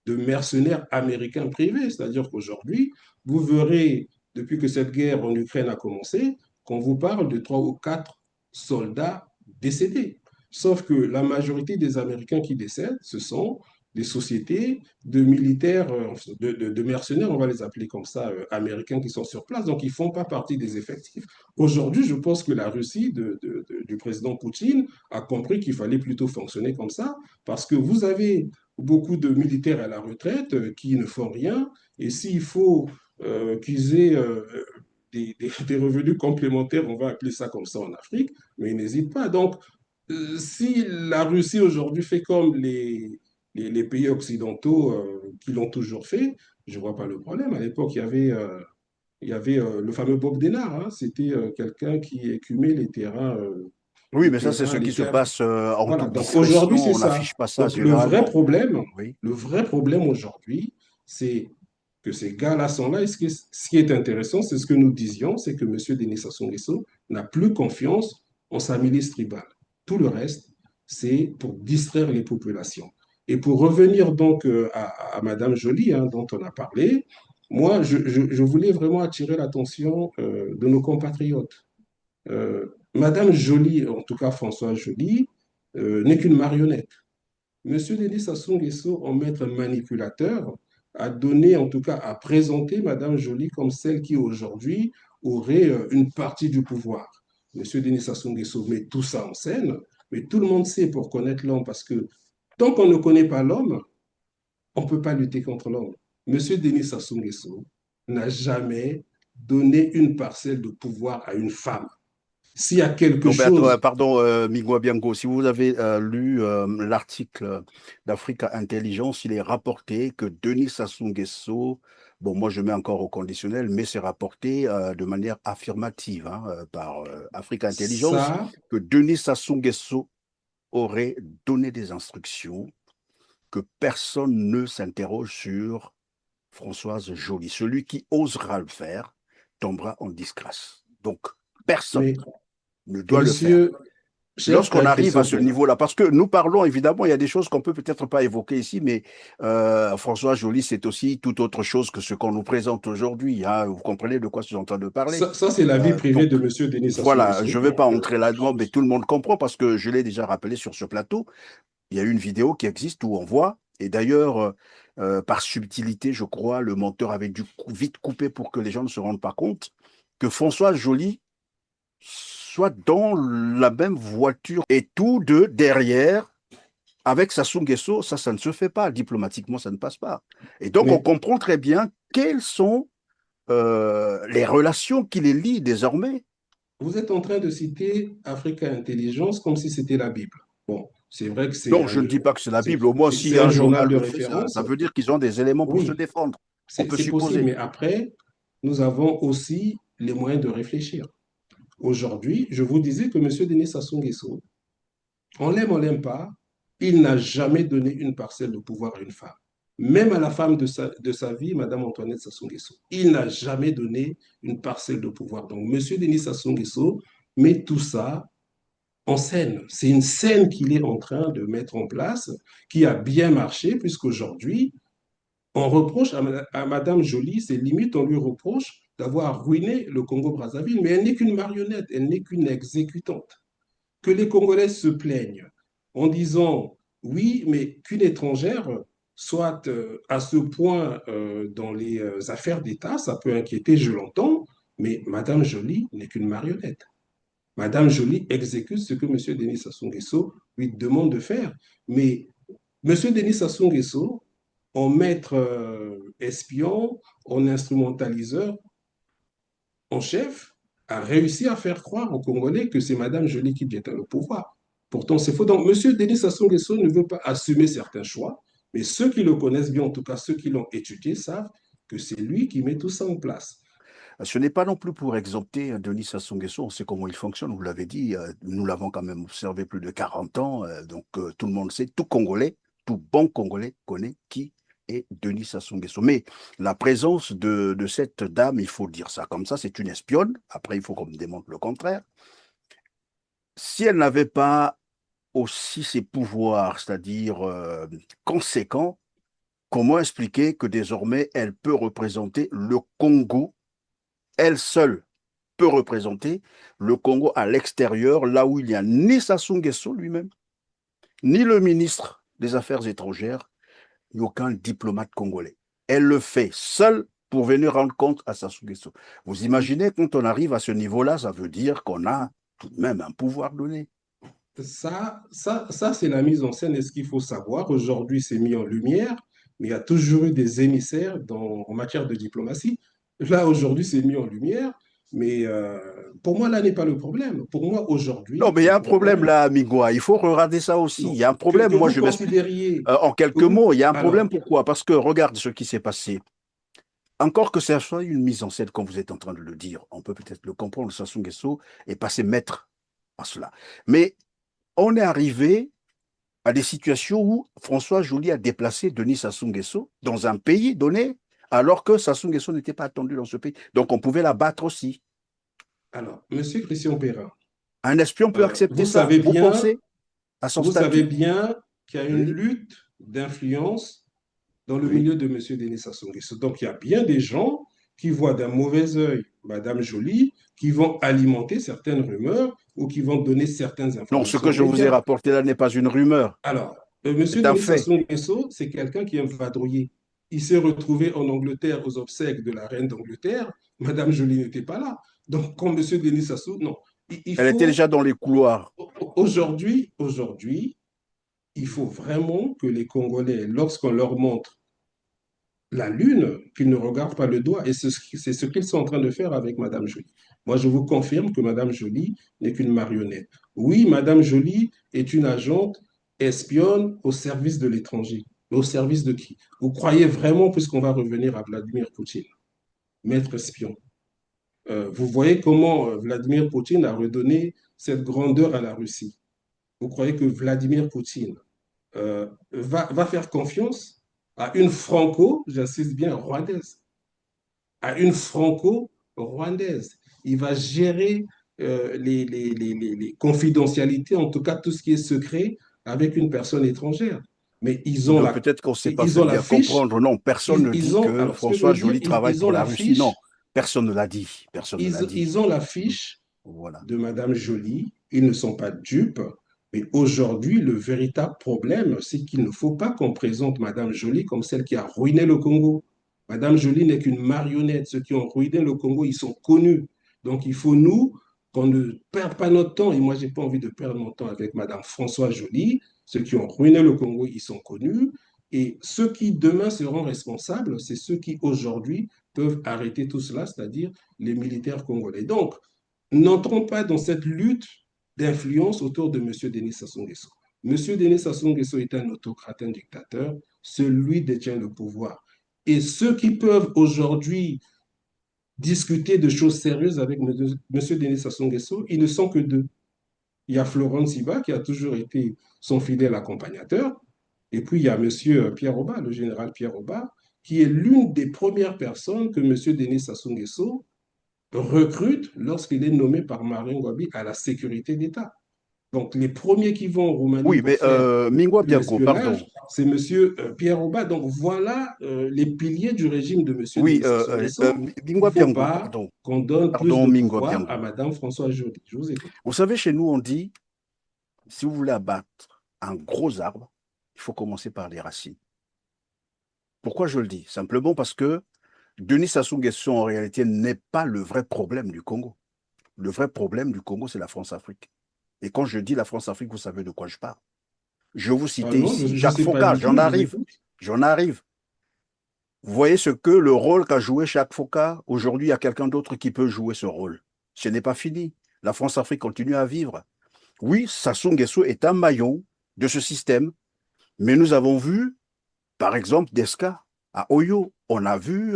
Speaker 1: de mercenaires américains privés. C'est-à-dire qu'aujourd'hui, vous verrez, depuis que cette guerre en Ukraine a commencé, qu'on vous parle de 3 ou 4 soldats décédés. Sauf que la majorité des Américains qui décèdent, ce sont des sociétés de militaires, de mercenaires, on va les appeler comme ça, américains qui sont sur place. Donc, ils ne font pas partie des effectifs. Aujourd'hui, je pense que la Russie du président Poutine a compris qu'il fallait plutôt fonctionner comme ça, parce que vous avez beaucoup de militaires à la retraite qui ne font rien. Et s'il faut qu'ils aient des revenus complémentaires, on va appeler ça comme ça en Afrique, mais ils n'hésitent pas. Donc, si la Russie aujourd'hui fait comme les pays occidentaux qui l'ont toujours fait, je ne vois pas le problème. À l'époque, il y avait le fameux Bob Denard, hein. C'était quelqu'un qui écumait
Speaker 2: Oui, mais ça, c'est ce
Speaker 1: les
Speaker 2: qui se
Speaker 1: terres.
Speaker 2: passe en
Speaker 1: Voilà,
Speaker 2: toute
Speaker 1: donc aujourd'hui,
Speaker 2: discrétion.
Speaker 1: c'est
Speaker 2: On
Speaker 1: ça.
Speaker 2: n'affiche pas ça
Speaker 1: Donc
Speaker 2: généralement. Oui.
Speaker 1: le vrai problème aujourd'hui, c'est que ces gars-là sont là. Et ce qui est intéressant, c'est ce que nous disions, c'est que M. Denis Sassou Nguesso n'a plus confiance en sa milice tribale. Tout le reste, c'est pour distraire les populations. Et pour revenir donc à Madame Joly, hein, dont on a parlé, moi, je voulais vraiment attirer l'attention de nos compatriotes. Madame Joly, en tout cas François Joly, n'est qu'une marionnette. Monsieur Denis Sassou Nguesso, en maître manipulateur, a donné, en tout cas, a présenté Madame Joly comme celle qui aujourd'hui aurait une partie du pouvoir. Monsieur Denis Sassou Nguesso met tout ça en scène, mais tout le monde sait pour connaître l'homme, parce que tant qu'on ne connaît pas l'homme, on ne peut pas lutter contre l'homme. Monsieur Denis Sassou Nguesso n'a jamais donné une parcelle de pouvoir à une femme. S'il y a quelque
Speaker 2: Non, mais attends,
Speaker 1: chose,
Speaker 2: pardon, Migua Bianco, si vous avez lu l'article d'Africa Intelligence, il est rapporté que Denis Sassou Nguesso, bon, moi je mets encore au conditionnel, mais c'est rapporté de manière affirmative hein, par Africa Intelligence,
Speaker 1: ça,
Speaker 2: que Denis Sassou Nguesso aurait donné des instructions que personne ne s'interroge sur Françoise Joly. Celui qui osera le faire tombera en disgrâce. Donc, personne
Speaker 1: mais
Speaker 2: ne doit le faire.
Speaker 1: monsieur, cher
Speaker 2: Lorsqu'on
Speaker 1: frère
Speaker 2: arrive à
Speaker 1: Christian
Speaker 2: ce
Speaker 1: Pera,
Speaker 2: niveau-là, parce que nous parlons évidemment, il y a des choses qu'on peut peut-être pas évoquer ici, mais François Joly, c'est aussi tout autre chose que ce qu'on nous présente aujourd'hui. Hein. Vous comprenez de quoi je suis en train de parler.
Speaker 1: ça c'est la vie privée
Speaker 2: Donc,
Speaker 1: de monsieur Denis Sassou
Speaker 2: voilà, je
Speaker 1: Nguesso.
Speaker 2: ne vais pas entrer là-dedans, mais tout le monde comprend parce que je l'ai déjà rappelé sur ce plateau. Il y a une vidéo qui existe où on voit, et d'ailleurs, par subtilité, je crois, le monteur avait dû vite couper pour que les gens ne se rendent pas compte que François Joly soit dans la même voiture et tous deux derrière avec Sassou Nguesso, ça ne se fait pas. Diplomatiquement, ça ne passe pas. Et donc, on
Speaker 1: Mais
Speaker 2: comprend très bien quelles sont les relations qui les lient désormais.
Speaker 1: vous êtes en train de citer Africa Intelligence comme si c'était la Bible. Bon, c'est vrai que
Speaker 2: Non, je ne dis pas que c'est la Bible. Au moins, si
Speaker 1: c'est un
Speaker 2: un
Speaker 1: journal
Speaker 2: journal
Speaker 1: de
Speaker 2: le fait, ça,
Speaker 1: référence.
Speaker 2: ça veut dire qu'ils ont des éléments pour se
Speaker 1: Oui,
Speaker 2: défendre. On peut
Speaker 1: c'est possible,
Speaker 2: supposer.
Speaker 1: mais après, nous avons aussi les moyens de réfléchir. Aujourd'hui, je vous disais que monsieur Denis Sassou Nguesso, on l'aime pas, il n'a jamais donné une parcelle de pouvoir à une femme. Même à la femme de sa vie, Madame Antoinette Sassou Nguesso. Il n'a jamais donné une parcelle de pouvoir. Donc, monsieur Denis Sassou Nguesso met tout ça en scène. C'est une scène qu'il est en train de mettre en place, qui a bien marché, puisqu'aujourd'hui, on reproche à Madame Joly, c'est limite, on lui reproche d'avoir ruiné le Congo-Brazzaville, mais elle n'est qu'une marionnette, elle n'est qu'une exécutante. Que les Congolais se plaignent en disant oui, mais qu'une étrangère soit à ce point dans les affaires d'État, ça peut inquiéter, je l'entends, mais Madame Joly n'est qu'une marionnette. Madame Joly exécute ce que M. Denis Sassou Nguesso lui demande de faire. Mais M. Denis Sassou Nguesso, en maître espion, en instrumentaliseur, en chef, a réussi à faire croire aux Congolais que c'est Madame Joly qui détient le pouvoir. Pourtant, c'est faux. Donc, M. Denis Sassou Nguesso ne veut pas assumer certains choix, mais ceux qui le connaissent bien, en tout cas ceux qui l'ont étudié, savent que c'est lui qui met tout ça en place.
Speaker 2: Ce n'est pas non plus pour exempter Denis Sassou Nguesso, on sait comment il fonctionne, vous l'avez dit, nous l'avons quand même observé plus de 40 ans, donc tout le monde sait, tout Congolais, tout bon Congolais connaît qui est Denis Sassou Nguesso. Mais la présence de cette dame, il faut dire ça comme ça, c'est une espionne, après il faut qu'on me démontre le contraire. Si elle n'avait pas aussi ses pouvoirs, c'est-à-dire conséquents, comment expliquer que désormais elle peut représenter le Congo, elle seule peut représenter le Congo à l'extérieur, là où il n'y a ni Sassou Nguesso lui-même, ni le ministre des Affaires étrangères, ni aucun diplomate congolais. Elle le fait seule pour venir rendre compte à Sassou Nguesso. Vous imaginez, quand on arrive à ce niveau-là, ça veut dire qu'on a tout de même un pouvoir donné.
Speaker 1: Ça c'est la mise en scène et ce qu'il faut savoir. Aujourd'hui, c'est mis en lumière, mais il y a toujours eu des émissaires en matière de diplomatie. Là, aujourd'hui, c'est mis en lumière, mais pour moi, là n'est pas le problème. Pour moi,
Speaker 2: Non,
Speaker 1: aujourd'hui,
Speaker 2: mais il y
Speaker 1: le
Speaker 2: a un problème
Speaker 1: problème,
Speaker 2: là, Migua. Il faut regarder ça aussi. Il
Speaker 1: non,
Speaker 2: y a un problème.
Speaker 1: que
Speaker 2: Moi,
Speaker 1: vous
Speaker 2: je m'explique.
Speaker 1: considériez,
Speaker 2: En
Speaker 1: que
Speaker 2: quelques
Speaker 1: vous,
Speaker 2: mots, il y a un problème.
Speaker 1: alors,
Speaker 2: Pourquoi? Parce que regarde ce qui s'est passé. Encore que ce soit une mise en scène, comme vous êtes en train de le dire, on peut peut-être le comprendre. Sassou Nguesso est passé maître à cela. Mais on est arrivé à des situations où François Joly a déplacé Denis Sassou Nguesso dans un pays donné, alors que Sassou Nguesso n'était pas attendu dans ce pays. Donc on pouvait la battre aussi.
Speaker 1: Monsieur Christian Perrin,
Speaker 2: Un espion peut accepter
Speaker 1: vous
Speaker 2: ça.
Speaker 1: savez
Speaker 2: Vous
Speaker 1: bien,
Speaker 2: pensez à son
Speaker 1: vous savez
Speaker 2: statut?
Speaker 1: bien qu'il y a une
Speaker 2: Oui.
Speaker 1: lutte d'influence dans le
Speaker 2: Oui.
Speaker 1: milieu de M. Denis Sassou Nguesso. Donc, il y a bien des gens qui voient d'un mauvais œil Madame Joly, qui vont alimenter certaines rumeurs ou qui vont donner certaines
Speaker 2: Non, ce
Speaker 1: informations
Speaker 2: que
Speaker 1: aux
Speaker 2: je vous ai
Speaker 1: médias.
Speaker 2: rapporté là n'est pas une rumeur.
Speaker 1: Alors, M.
Speaker 2: C'est un
Speaker 1: Denis
Speaker 2: fait.
Speaker 1: Sassou Nguesso, c'est quelqu'un qui aime vadrouiller. Il s'est retrouvé en Angleterre aux obsèques de la reine d'Angleterre. Madame Joly n'était pas là. Donc, quand M. Denis Sassou, non. Il
Speaker 2: Elle était
Speaker 1: faut,
Speaker 2: déjà dans les couloirs.
Speaker 1: aujourd'hui, il faut vraiment que les Congolais, lorsqu'on leur montre la Lune, qu'ils ne regardent pas le doigt. Et c'est ce qu'ils sont en train de faire avec Madame Joly. Moi, je vous confirme que Madame Joly n'est qu'une marionnette. Oui, Madame Joly est une agente espionne au service de l'étranger. Mais au service de qui? Vous croyez vraiment, puisqu'on va revenir à Vladimir Poutine, maître espion, vous voyez comment Vladimir Poutine a redonné cette grandeur à la Russie. Vous croyez que Vladimir Poutine va faire confiance à une franco, j'insiste bien, rwandaise, à une franco-rwandaise. Il va gérer les confidentialités, en tout cas tout ce qui est secret, avec une personne étrangère. Mais
Speaker 2: Eh bien, peut-être qu'on ne s'est pas
Speaker 1: ils
Speaker 2: fait
Speaker 1: ont la
Speaker 2: bien
Speaker 1: fiche,
Speaker 2: comprendre. Non, personne ne dit que
Speaker 1: alors ce que je
Speaker 2: François
Speaker 1: veux dire,
Speaker 2: Joly travaille
Speaker 1: ils ont
Speaker 2: pour la
Speaker 1: la
Speaker 2: Russie. Non,
Speaker 1: fiche,
Speaker 2: personne ne l'a dit. Personne ne l'a dit.
Speaker 1: ils ont la fiche
Speaker 2: Voilà.
Speaker 1: de Madame Joly, ils ne sont pas dupes. Mais aujourd'hui, le véritable problème, c'est qu'il ne faut pas qu'on présente Madame Joly comme celle qui a ruiné le Congo. Madame Joly n'est qu'une marionnette. Ceux qui ont ruiné le Congo, ils sont connus. Donc, il faut, nous, qu'on ne perde pas notre temps. Et moi, je n'ai pas envie de perdre mon temps avec Madame François Joly. Ceux qui ont ruiné le Congo, ils sont connus. Et ceux qui, demain, seront responsables, c'est ceux qui, aujourd'hui, peuvent arrêter tout cela, c'est-à-dire les militaires congolais. Donc, n'entrons pas dans cette lutte d'influence autour de M. Denis Sassou Nguesso. M. Denis Sassou Nguesso est un autocrate, un dictateur. Celui détient le pouvoir. Et ceux qui peuvent aujourd'hui discuter de choses sérieuses avec M. Denis Sassou Nguesso, ils ne sont que deux. Il y a Florent Siba, qui a toujours été son fidèle accompagnateur. Et puis, il y a M. Pierre Oba, le général Pierre Oba, qui est l'une des premières personnes que M. Denis Sassou Nguesso recrute lorsqu'il est nommé par Marine Ngouabi à la sécurité d'État. Donc, les premiers qui vont en Roumanie
Speaker 2: Oui,
Speaker 1: pour
Speaker 2: mais
Speaker 1: faire
Speaker 2: Mingwa
Speaker 1: de
Speaker 2: Bianco,
Speaker 1: l'espionnage,
Speaker 2: pardon.
Speaker 1: c'est M. Pierre Auba. Donc, voilà les piliers du régime de M.
Speaker 2: Oui,
Speaker 1: Denis Sassou Nguesso. Il ne
Speaker 2: Mingwa
Speaker 1: faut
Speaker 2: Bianco,
Speaker 1: pas
Speaker 2: pardon.
Speaker 1: qu'on donne plus
Speaker 2: Pardon,
Speaker 1: de
Speaker 2: Mingwa
Speaker 1: pouvoir à
Speaker 2: Bianco.
Speaker 1: Mme Françoise Joly. Je vous écoute.
Speaker 2: Vous savez, chez nous, on dit, si vous voulez abattre un gros arbre, il faut commencer par les racines. Pourquoi je le dis? Simplement parce que Denis Sassou Nguesso, en réalité, n'est pas le vrai problème du Congo. Le vrai problème du Congo, c'est la France-Afrique. Et quand je dis la France-Afrique, vous savez de quoi je parle. Je vais vous
Speaker 1: Ah
Speaker 2: citer
Speaker 1: non, je
Speaker 2: ici
Speaker 1: ne
Speaker 2: Jacques
Speaker 1: sais pas
Speaker 2: Faucard,
Speaker 1: du
Speaker 2: j'en
Speaker 1: tout, je vous
Speaker 2: arrive.
Speaker 1: écoute.
Speaker 2: J'en arrive. Vous voyez ce que le rôle qu'a joué Jacques Faucard, aujourd'hui, il y a quelqu'un d'autre qui peut jouer ce rôle. Ce n'est pas fini. La France-Afrique continue à vivre. Oui, Sassou Nguesso est un maillon de ce système, mais nous avons vu, par exemple, Desca à Oyo. On a vu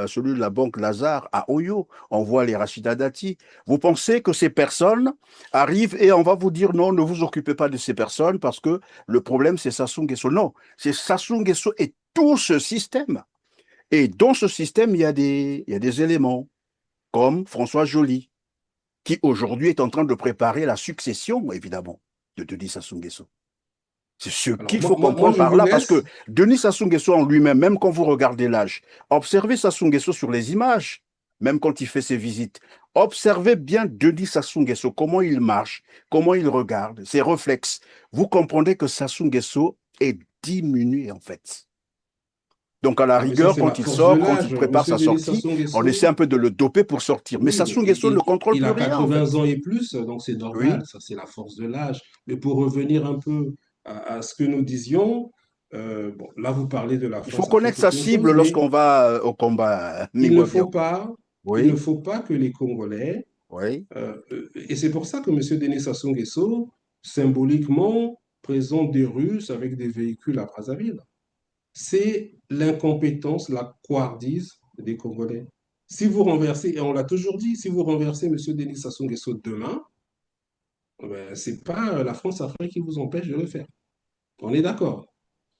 Speaker 2: celui de la Banque Lazare à Oyo. On voit les Rachida Dati. Vous pensez que ces personnes arrivent et on va vous dire non, ne vous occupez pas de ces personnes parce que le problème, c'est Sassou Nguesso. Non, c'est Sassou Nguesso et tout ce système. Et dans ce système, il y a des éléments comme François Joly, qui aujourd'hui est en train de préparer la succession, évidemment, de Denis Sassou Nguesso. C'est ce
Speaker 1: Alors,
Speaker 2: qu'il faut
Speaker 1: moi,
Speaker 2: comprendre
Speaker 1: je
Speaker 2: par
Speaker 1: vous
Speaker 2: là, parce que
Speaker 1: laisse.
Speaker 2: Denis Sassou Nguesso en lui-même, même quand vous regardez l'âge, observez Sassou Nguesso sur les images, même quand il fait ses visites. Observez bien Denis Sassou Nguesso, comment il marche, comment il regarde, ses réflexes. Vous comprenez que Sassou Nguesso est diminué, en fait. Donc, à la
Speaker 1: Ah, mais ça,
Speaker 2: rigueur,
Speaker 1: c'est la
Speaker 2: quand il
Speaker 1: force de
Speaker 2: sort, quand il
Speaker 1: l'âge.
Speaker 2: prépare
Speaker 1: Monsieur
Speaker 2: sa
Speaker 1: Denis
Speaker 2: sortie,
Speaker 1: Sassou
Speaker 2: on essaie
Speaker 1: Nguesso,
Speaker 2: un peu de le doper pour sortir. Mais
Speaker 1: oui,
Speaker 2: Sassou Nguesso ne contrôle
Speaker 1: il
Speaker 2: plus
Speaker 1: a
Speaker 2: rien, en
Speaker 1: 80
Speaker 2: fait.
Speaker 1: ans et plus, donc c'est normal,
Speaker 2: Oui.
Speaker 1: ça c'est la force de l'âge. Mais pour revenir un peu à ce que nous disions, bon, là vous parlez de la
Speaker 2: Il faut
Speaker 1: France-Afrique,
Speaker 2: connaître sa
Speaker 1: c'est une
Speaker 2: cible
Speaker 1: chose, mais
Speaker 2: lorsqu'on va au combat,
Speaker 1: il ne
Speaker 2: Mingwa
Speaker 1: faut
Speaker 2: Bioko.
Speaker 1: pas, il ne
Speaker 2: Oui,
Speaker 1: faut pas que les Congolais,
Speaker 2: oui.
Speaker 1: et c'est pour ça que M. Denis Sassou Nguesso, symboliquement, présente des Russes avec des véhicules à Brazzaville. C'est l'incompétence, la couardise des Congolais. Si vous renversez, et on l'a toujours dit, si vous renversez M. Denis Sassou Nguesso demain, ben, ce n'est pas la France-Afrique qui vous empêche de le faire. On est d'accord.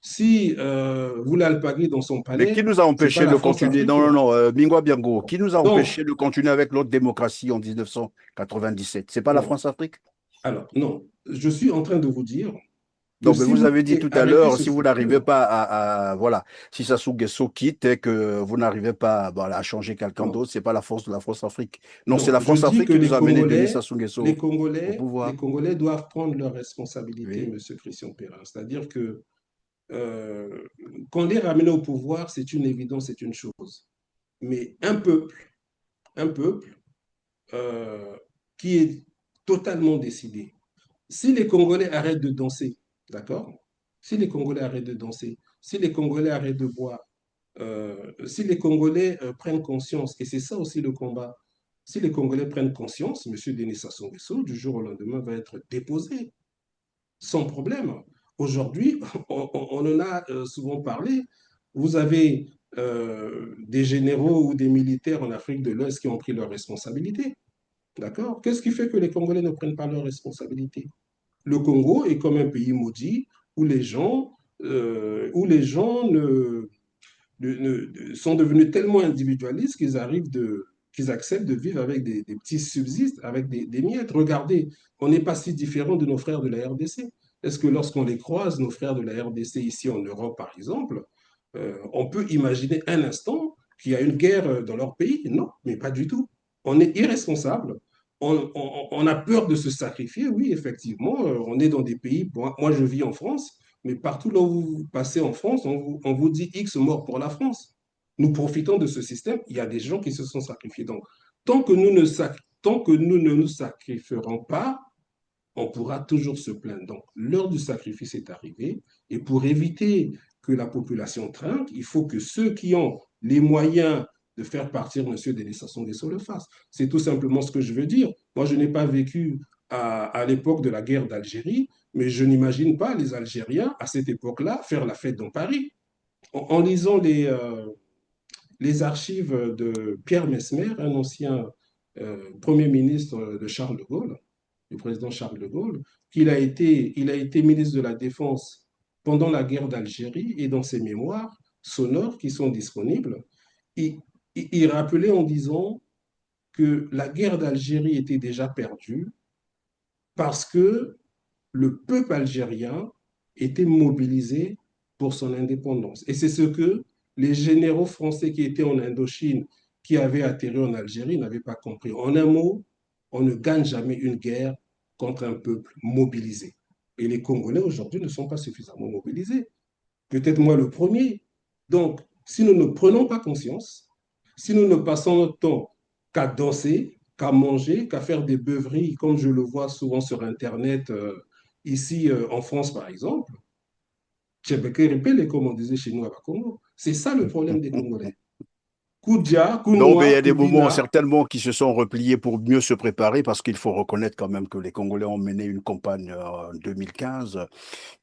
Speaker 1: Si vous l'alpaguez dans son
Speaker 2: Mais qui
Speaker 1: palais,
Speaker 2: nous a
Speaker 1: ce n'est pas
Speaker 2: empêché
Speaker 1: la
Speaker 2: de continuer?
Speaker 1: France-Afrique
Speaker 2: Non,
Speaker 1: qui
Speaker 2: non,
Speaker 1: va.
Speaker 2: non, Mingwa Biango, qui nous a
Speaker 1: Donc,
Speaker 2: empêché de continuer avec l'autre démocratie en 1997? C'est pas la
Speaker 1: non.
Speaker 2: France-Afrique?
Speaker 1: Alors, non. Je suis en train de vous dire que
Speaker 2: Donc, mais
Speaker 1: si
Speaker 2: vous
Speaker 1: vous
Speaker 2: avez dit
Speaker 1: voulez
Speaker 2: tout à
Speaker 1: arrêter
Speaker 2: l'heure,
Speaker 1: ce
Speaker 2: si vous n'arrivez
Speaker 1: scénario,
Speaker 2: pas voilà, si Sassou Nguesso quitte et que vous n'arrivez pas voilà, à changer quelqu'un
Speaker 1: non,
Speaker 2: d'autre, c'est pas la force de la France-Afrique. Non, c'est
Speaker 1: non,
Speaker 2: la
Speaker 1: je dis
Speaker 2: France-Afrique
Speaker 1: que
Speaker 2: qui nous a amené Denis Sassou
Speaker 1: Les
Speaker 2: Nguesso au
Speaker 1: Congolais, les
Speaker 2: pouvoir.
Speaker 1: Congolais doivent prendre leurs responsabilités,
Speaker 2: Oui.
Speaker 1: Monsieur Christian Perrin. C'est-à-dire que euh, qu'on les ramène au pouvoir, c'est une évidence, c'est une chose. Mais un peuple euh, qui est totalement décidé. Si les Congolais arrêtent de danser, d'accord? Si les Congolais arrêtent de danser, si les Congolais arrêtent de boire, si les Congolais prennent conscience, et c'est ça aussi le combat, si les Congolais prennent conscience, M. Denis Sassou Nguesso, du jour au lendemain, va être déposé sans problème. Aujourd'hui, on en a souvent parlé. Vous avez des généraux ou des militaires en Afrique de l'Ouest qui ont pris leurs responsabilités. D'accord? Qu'est-ce qui fait que les Congolais ne prennent pas leurs responsabilités? Le Congo est comme un pays maudit où les gens sont devenus tellement individualistes qu'ils acceptent de vivre avec des petits subsides, avec des miettes. Regardez, on n'est pas si différent de nos frères de la RDC. Est-ce que lorsqu'on les croise, nos frères de la RDC ici en Europe, par exemple, on peut imaginer un instant qu'il y a une guerre dans leur pays? Non, mais pas du tout. On est irresponsable. On a peur de se sacrifier, oui, effectivement. On est dans des pays, moi je vis en France, mais partout là où vous passez en France, on vous dit X morts pour la France. Nous profitons de ce système. Il y a des gens qui se sont sacrifiés. Donc, tant que nous ne nous sacrifierons pas, on pourra toujours se plaindre. Donc, l'heure du sacrifice est arrivée. Et pour éviter que la population trinque, il faut que ceux qui ont les moyens de faire partir M. Denis Sassou Nguesso le fassent. C'est tout simplement ce que je veux dire. Moi, je n'ai pas vécu à l'époque de la guerre d'Algérie, mais je n'imagine pas les Algériens, à cette époque-là, faire la fête dans Paris. En lisant les archives de Pierre Messmer, un ancien Premier ministre de Charles de Gaulle, du président Charles de Gaulle, il a été ministre de la Défense pendant la guerre d'Algérie et dans ses mémoires sonores qui sont disponibles, il, il rappelait en disant que la guerre d'Algérie était déjà perdue parce que le peuple algérien était mobilisé pour son indépendance. Et c'est ce que les généraux français qui étaient en Indochine, qui avaient atterri en Algérie, n'avaient pas compris. En un mot, on ne gagne jamais une guerre contre un peuple mobilisé. Et les Congolais aujourd'hui ne sont pas suffisamment mobilisés. Peut-être moi le premier. Donc, si nous ne prenons pas conscience, si nous ne passons notre temps qu'à danser, qu'à manger, qu'à faire des beuveries, comme je le vois souvent sur Internet, ici en France par exemple, comme on disait chez nous à Bakongo, c'est ça le problème des Congolais. Koudia,
Speaker 2: Non, mais il y
Speaker 1: Kounoua,
Speaker 2: a des moments
Speaker 1: Koudina,
Speaker 2: certainement qui se sont repliés pour mieux se préparer parce qu'il faut reconnaître quand même que les Congolais ont mené une campagne en 2015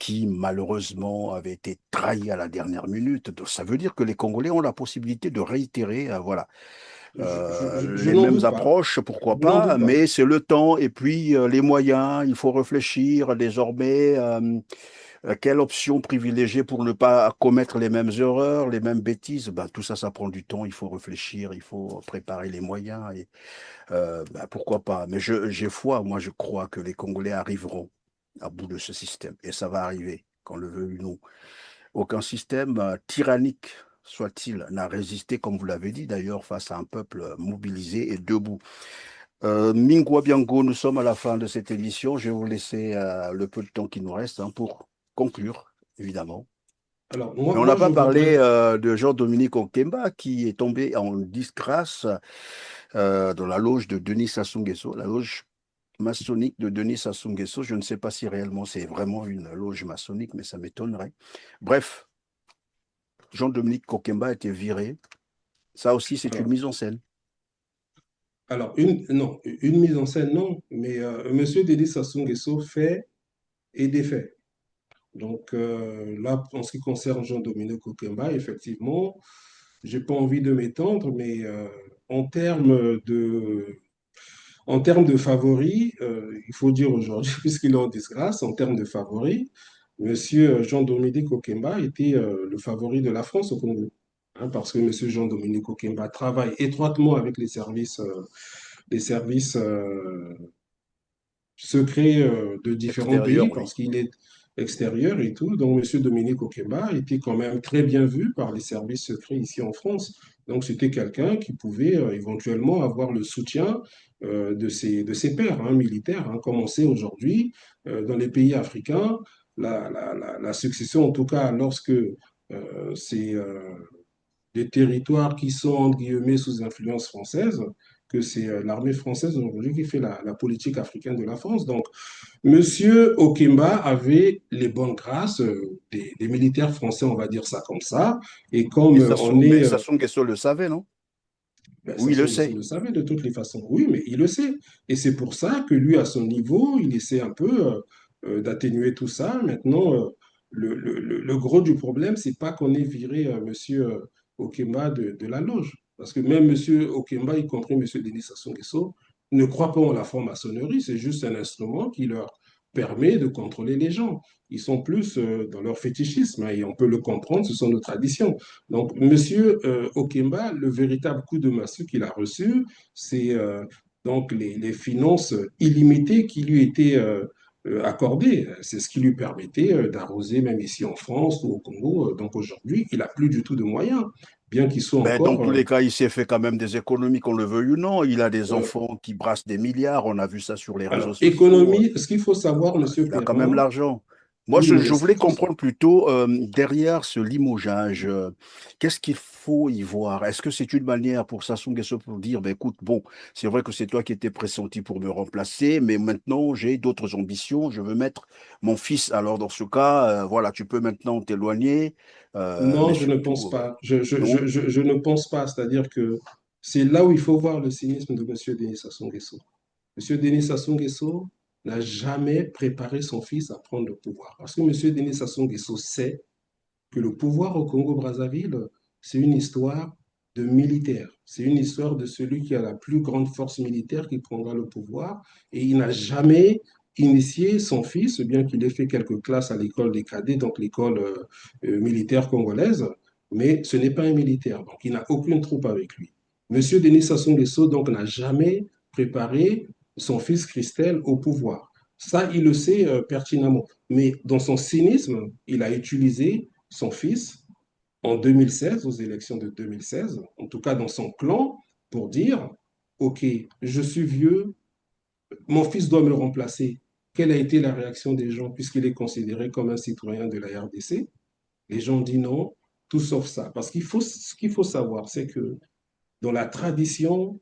Speaker 2: qui malheureusement avait été trahie à la dernière minute. Donc, ça veut dire que les Congolais ont la possibilité de réitérer, voilà,
Speaker 1: je
Speaker 2: les
Speaker 1: n'en
Speaker 2: mêmes
Speaker 1: doute pas.
Speaker 2: approches, pourquoi
Speaker 1: Je n'en
Speaker 2: pas,
Speaker 1: doute pas.
Speaker 2: mais c'est le temps et puis les moyens. Il faut réfléchir désormais. Quelle option privilégier pour ne pas commettre les mêmes erreurs, les mêmes bêtises? Ben, tout ça, ça prend du temps. Il faut réfléchir, il faut préparer les moyens. Et, ben, pourquoi pas? Mais j'ai foi, moi, je crois que les Congolais arriveront à bout de ce système. Et ça va arriver, qu'on le veuille ou non. Aucun système tyrannique soit-il n'a résisté, comme vous l'avez dit d'ailleurs, face à un peuple mobilisé et debout. Mingwa Biango, nous sommes à la fin de cette émission. Je vais vous laisser le peu de temps qui nous reste hein, pour conclure, évidemment.
Speaker 1: Alors,
Speaker 2: Mais on n'a
Speaker 1: moi je
Speaker 2: pas parlé
Speaker 1: voudrais.
Speaker 2: de Jean-Dominique Okemba qui est tombé en disgrâce dans la loge de Denis Sassou Nguesso, la loge maçonnique de Denis Sassou Nguesso. Je ne sais pas si réellement c'est vraiment une loge maçonnique, mais ça m'étonnerait. Bref, Jean-Dominique Okemba a été viré. Ça aussi, c'est une
Speaker 1: Alors,
Speaker 2: mise en scène.
Speaker 1: non, une mise en scène, non, mais M. Denis Sassou Nguesso fait et défait. Donc là, en ce qui concerne Jean-Dominique Okemba, effectivement, j'ai pas envie de m'étendre, mais en termes en termes de favoris, il faut dire aujourd'hui, puisqu'il est en disgrâce, en termes de favoris, Monsieur Jean-Dominique Okemba était le favori de la France au Congo. Hein, parce que Monsieur Jean-Dominique Okemba travaille étroitement avec les services secrets de différents
Speaker 2: Extérieur,
Speaker 1: pays,
Speaker 2: oui.
Speaker 1: parce qu'il est extérieure et tout. Donc, M. Dominique Okemba était quand même très bien vu par les services secrets ici en France. Donc, c'était quelqu'un qui pouvait éventuellement avoir le soutien de ses pairs militaires, comme on sait aujourd'hui dans les pays africains. La succession, en tout cas, lorsque c'est des territoires qui sont, entre guillemets, sous influence française, que c'est l'armée française aujourd'hui qui fait la politique africaine de la France. Donc, Monsieur Okemba avait les bonnes grâces des militaires français, on va dire ça comme ça. Et comme on
Speaker 2: Mais
Speaker 1: est
Speaker 2: Sassou Nguesso le savait, non?
Speaker 1: ben,
Speaker 2: Oui, il le
Speaker 1: Sassou Nguesso
Speaker 2: sait.
Speaker 1: le savait de toutes les façons. Oui, mais il le sait. Et c'est pour ça que lui, à son niveau, il essaie un peu d'atténuer tout ça. Maintenant, le gros du problème, c'est pas qu'on ait viré Monsieur Okemba de la loge. Parce que même Monsieur Okemba, y compris Monsieur Denis Sassou Nguesso, ne croient pas en la franc-maçonnerie. C'est juste un instrument qui leur permet de contrôler les gens. Ils sont plus dans leur fétichisme, et on peut le comprendre, ce sont nos traditions. Donc, Monsieur Okemba, le véritable coup de massue qu'il a reçu, c'est donc les finances illimitées qui lui étaient accordées. C'est ce qui lui permettait d'arroser même ici en France ou au Congo. Donc aujourd'hui, il n'a plus du tout de moyens, bien qu'il soit
Speaker 2: Ben, dans
Speaker 1: encore
Speaker 2: tous les cas, il s'est fait quand même des économies, qu'on le veuille ou non. Il a des
Speaker 1: euh,
Speaker 2: enfants qui brassent des milliards. On a vu ça sur les réseaux
Speaker 1: alors,
Speaker 2: sociaux.
Speaker 1: économie, ce qu'il faut savoir, Monsieur
Speaker 2: Il a quand même
Speaker 1: Perrin,
Speaker 2: l'argent. Moi,
Speaker 1: oui, mais
Speaker 2: je
Speaker 1: ce
Speaker 2: voulais
Speaker 1: qu'il faut,
Speaker 2: comprendre plutôt, derrière ce limogeage, qu'est-ce qu'il faut y voir? Est-ce que c'est une manière pour Sassou Nguesso pour dire, ben, écoute, bon, c'est vrai que c'est toi qui étais pressenti pour me remplacer, mais maintenant j'ai d'autres ambitions, je veux mettre mon fils. Alors, dans ce cas, voilà, tu peux maintenant t'éloigner,
Speaker 1: non,
Speaker 2: mais
Speaker 1: je ne pense
Speaker 2: surtout,
Speaker 1: pas.
Speaker 2: non.
Speaker 1: Je ne pense pas. C'est-à-dire que c'est là où il faut voir le cynisme de Monsieur Denis Sassou Nguesso. Monsieur Denis Sassou Nguesso n'a jamais préparé son fils à prendre le pouvoir. Parce que Monsieur Denis Sassou Nguesso sait que le pouvoir au Congo-Brazzaville, c'est une histoire de militaire. C'est une histoire de celui qui a la plus grande force militaire qui prendra le pouvoir. Et il n'a jamais initié son fils, bien qu'il ait fait quelques classes à l'école des cadets, donc l'école militaire congolaise, mais ce n'est pas un militaire, donc il n'a aucune troupe avec lui. Monsieur Denis Sassou Nguesso, donc, n'a jamais préparé son fils Christelle au pouvoir. Ça, il le sait pertinemment. Mais dans son cynisme, il a utilisé son fils en 2016, aux élections de 2016, en tout cas dans son clan, pour dire, OK, je suis vieux, mon fils doit me remplacer. Quelle a été la réaction des gens puisqu'il est considéré comme un citoyen de la RDC? Les gens disent non, tout sauf ça. Parce ce qu'il faut savoir, c'est que dans la tradition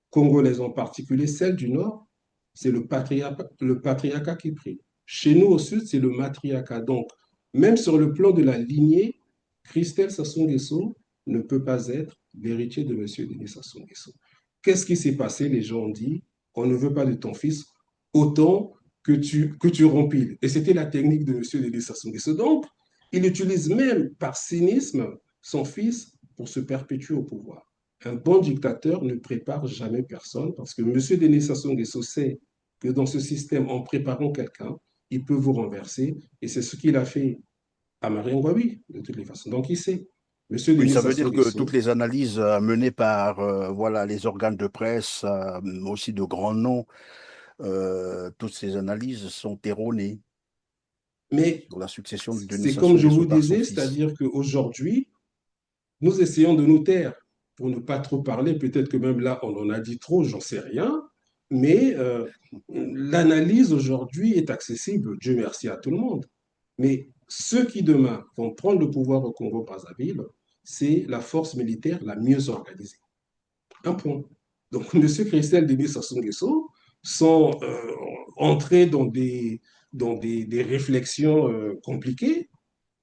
Speaker 1: congolaise, en particulier celle du Nord, c'est le patriarcat qui prie. Chez nous, au Sud, c'est le matriarcat. Donc, même sur le plan de la lignée, Christelle Sassou Nguesso ne peut pas être l'héritier de M. Denis Sassou Nguesso. Qu'est-ce qui s'est passé? Les gens ont dit, on ne veut pas de ton fils, autant que tu rempiles. Et c'était la technique de M. Denis Sassou Nguesso. Donc, il utilise même par cynisme son fils pour se perpétuer au pouvoir. Un bon dictateur ne prépare jamais personne parce que M. Denis Sassou Nguesso sait que dans ce système, en préparant quelqu'un, il peut vous renverser. Et c'est ce qu'il a fait à Marien Ngouabi, de toutes les façons. Donc, il sait. M.
Speaker 2: Oui,
Speaker 1: Denis
Speaker 2: ça veut
Speaker 1: Sassou
Speaker 2: dire que toutes
Speaker 1: Nguesso,
Speaker 2: les analyses menées par voilà, les organes de presse, aussi de grands noms, toutes ces analyses sont erronées
Speaker 1: mais
Speaker 2: sur la succession de Denis
Speaker 1: c'est comme
Speaker 2: Sassou
Speaker 1: je vous
Speaker 2: Nguesso par son
Speaker 1: disais,
Speaker 2: fils.
Speaker 1: c'est-à-dire qu'aujourd'hui, nous essayons de nous taire pour ne pas trop parler. Peut-être que même là, on en a dit trop, j'en sais rien. Mais l'analyse aujourd'hui est accessible, Dieu merci à tout le monde. Mais ceux qui demain vont prendre le pouvoir au Congo-Brazzaville, c'est la force militaire la mieux organisée. Un point. Donc, M. Christelle Denis Sassou Nguesso sont entrés des réflexions compliquées,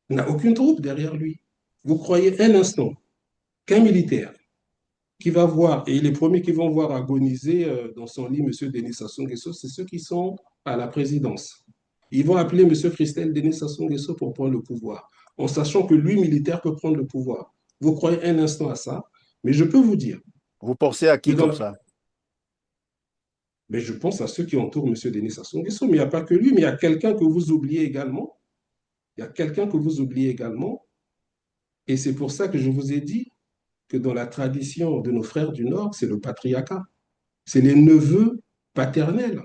Speaker 1: n'a aucune troupe derrière lui. Vous croyez un instant qu'un militaire qui va voir, et les premiers qui vont voir agoniser dans son lit M. Denis Sassou Nguesso, c'est ceux qui sont à la présidence. Ils vont appeler M. Christelle Denis Sassou Nguesso pour prendre le pouvoir, en sachant que lui, militaire, peut prendre le pouvoir. Vous croyez un instant à ça, mais je peux vous dire
Speaker 2: Vous pensez à
Speaker 1: que
Speaker 2: qui comme ça?
Speaker 1: mais je pense à ceux qui entourent M. Denis Sassou Nguesso, mais il n'y a pas que lui, mais il y a quelqu'un que vous oubliez également. Il y a quelqu'un que vous oubliez également, et c'est pour ça que je vous ai dit que dans la tradition de nos frères du Nord, c'est le patriarcat. C'est les neveux paternels.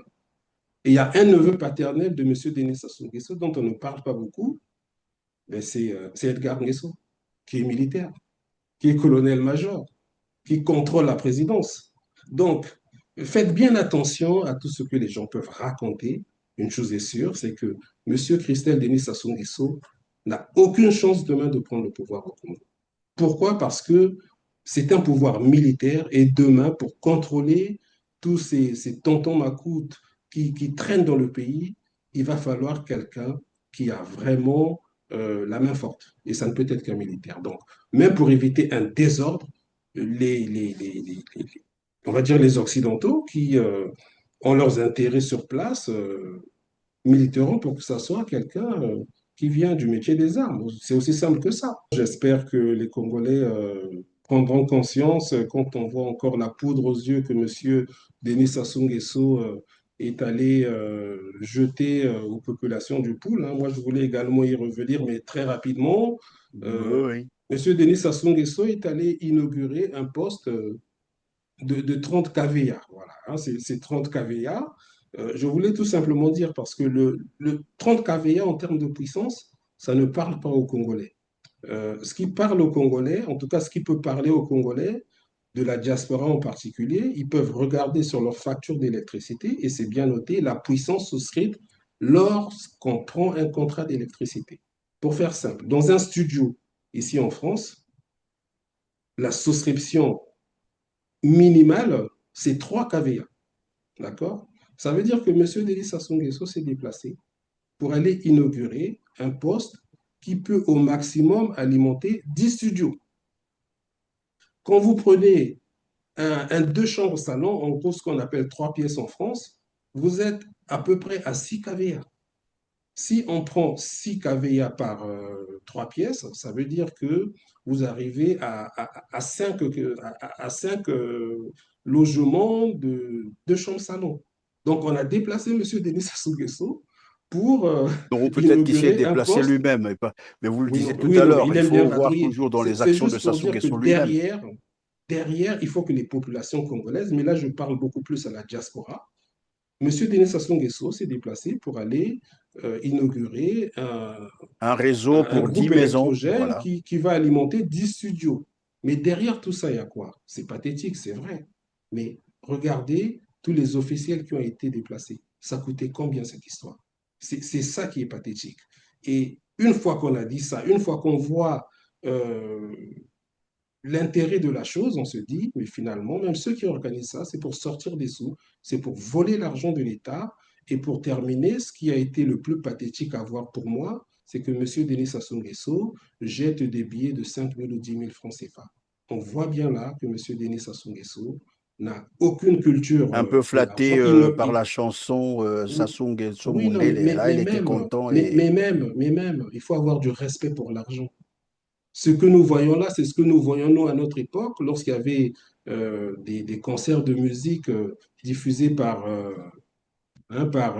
Speaker 1: Et il y a un neveu paternel de M. Denis Sassou Nguesso dont on ne parle pas beaucoup, ben c'est Edgar Nguesso, qui est militaire, qui est colonel-major, qui contrôle la présidence. Donc, faites bien attention à tout ce que les gens peuvent raconter. Une chose est sûre, c'est que M. Christelle Denis Sassou Nguesso n'a aucune chance demain de prendre le pouvoir au Congo. Pourquoi? Parce que c'est un pouvoir militaire et demain, pour contrôler tous ces tontons macoutes qui traînent dans le pays, il va falloir quelqu'un qui a vraiment la main forte. Et ça ne peut être qu'un militaire. Donc, même pour éviter un désordre, on va dire les Occidentaux qui ont leurs intérêts sur place, militeront pour que ça soit quelqu'un qui vient du métier des armes. C'est aussi simple que ça. J'espère que les Congolais prendront conscience quand on voit encore la poudre aux yeux que M. Denis Sassou Nguesso est allé jeter aux populations du Poul, hein. Moi, je voulais également y revenir, mais très rapidement.
Speaker 2: Oui,
Speaker 1: Euh,
Speaker 2: oui.
Speaker 1: M. Denis Sassou Nguesso est allé inaugurer un poste de 30 kVA. Voilà, hein, c'est 30 kVA. Je voulais tout simplement dire parce que le 30 kVA en termes de puissance, ça ne parle pas aux Congolais. Ce qui parle aux Congolais, en tout cas ce qui peut parler aux Congolais, de la diaspora en particulier, ils peuvent regarder sur leur facture d'électricité et c'est bien noté la puissance souscrite lorsqu'on prend un contrat d'électricité. Pour faire simple, dans un studio ici en France, la souscription minimale, c'est 3 kVA. D'accord? Ça veut dire que M. Denis Sassou Nguesso s'est déplacé pour aller inaugurer un poste qui peut au maximum alimenter 10 studios. Quand vous prenez un deux chambres salon, en gros ce qu'on appelle 3 pièces en France, vous êtes à peu près à 6 kVA. Si on prend 6 kVA par 3 pièces, ça veut dire que vous arrivez à 5, à 5 logements de chambres salon. Donc, on a déplacé M. Denis Sassou Nguesso pour
Speaker 2: Donc peut-être qu'il s'est
Speaker 1: inaugurer un
Speaker 2: déplacé
Speaker 1: poste.
Speaker 2: lui-même, mais vous le
Speaker 1: Oui,
Speaker 2: disiez tout
Speaker 1: oui,
Speaker 2: à
Speaker 1: non, mais
Speaker 2: l'heure,
Speaker 1: il
Speaker 2: il
Speaker 1: aime bien
Speaker 2: faut voir
Speaker 1: patrouiller.
Speaker 2: toujours dans les
Speaker 1: C'est
Speaker 2: actions de
Speaker 1: juste pour
Speaker 2: Sassou
Speaker 1: dire que
Speaker 2: Nguesso lui-même.
Speaker 1: derrière, il faut que les populations congolaises, mais là, je parle beaucoup plus à la diaspora. Monsieur Denis Sassou Nguesso s'est déplacé pour aller inaugurer
Speaker 2: Un réseau
Speaker 1: un
Speaker 2: pour 10
Speaker 1: groupe
Speaker 2: maisons,
Speaker 1: électrogène
Speaker 2: voilà.
Speaker 1: qui va alimenter 10 studios. Mais derrière tout ça, il y a quoi? C'est pathétique, c'est vrai. Mais regardez tous les officiels qui ont été déplacés. Ça coûtait combien cette histoire? C'est ça qui est pathétique. Et une fois qu'on a dit ça, une fois qu'on voit euh, l'intérêt de la chose, on se dit, mais finalement, même ceux qui organisent ça, c'est pour sortir des sous, c'est pour voler l'argent de l'État. Et pour terminer, ce qui a été le plus pathétique à voir pour moi, c'est que M. Denis Sassou Nguesso jette des billets de 5 000 ou 10 000 francs CFA. On voit bien là que M. Denis Sassou Nguesso n'a aucune culture
Speaker 2: Un peu
Speaker 1: de
Speaker 2: flatté
Speaker 1: l'argent.
Speaker 2: par la chanson Sassou Nguesso
Speaker 1: Oui, non,
Speaker 2: Mundele. Là, il était content et
Speaker 1: mais même, il faut avoir du respect pour l'argent. Ce que nous voyons là, c'est ce que nous voyons nous à notre époque, lorsqu'il y avait des concerts de musique diffusés par la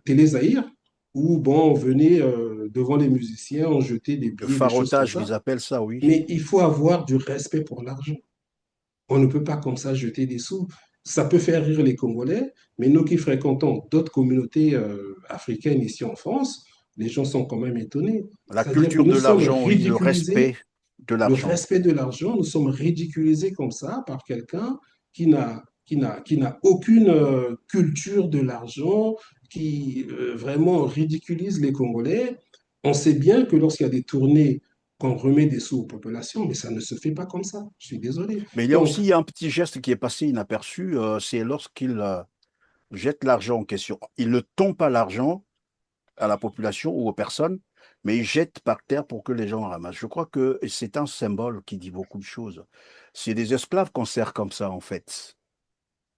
Speaker 1: Télé Zahir, où bon, on venait devant les musiciens, on jetait des
Speaker 2: le
Speaker 1: billets, des choses comme
Speaker 2: farotage
Speaker 1: ça.
Speaker 2: qu'ils appellent ça, oui.
Speaker 1: Mais il faut avoir du respect pour l'argent. On ne peut pas comme ça jeter des sous. Ça peut faire rire les Congolais, mais nous qui fréquentons d'autres communautés africaines ici en France, les gens sont quand même étonnés.
Speaker 2: La
Speaker 1: C'est-à-dire que
Speaker 2: culture
Speaker 1: nous
Speaker 2: de
Speaker 1: sommes
Speaker 2: l'argent, oui, le
Speaker 1: ridiculisés,
Speaker 2: respect de
Speaker 1: le
Speaker 2: l'argent.
Speaker 1: respect de l'argent, nous sommes ridiculisés comme ça par quelqu'un qui n'a aucune culture de l'argent, qui vraiment ridiculise les Congolais. On sait bien que lorsqu'il y a des tournées, qu'on remet des sous aux populations, mais ça ne se fait pas comme ça. Je suis désolé.
Speaker 2: Mais il y a
Speaker 1: Donc,
Speaker 2: aussi un petit geste qui est passé inaperçu, c'est lorsqu'il jette l'argent en question. Il ne tombe pas l'argent à la population ou aux personnes, mais il jette par terre pour que les gens ramassent. Je crois que c'est un symbole qui dit beaucoup de choses. C'est des esclaves qu'on sert comme ça, en fait.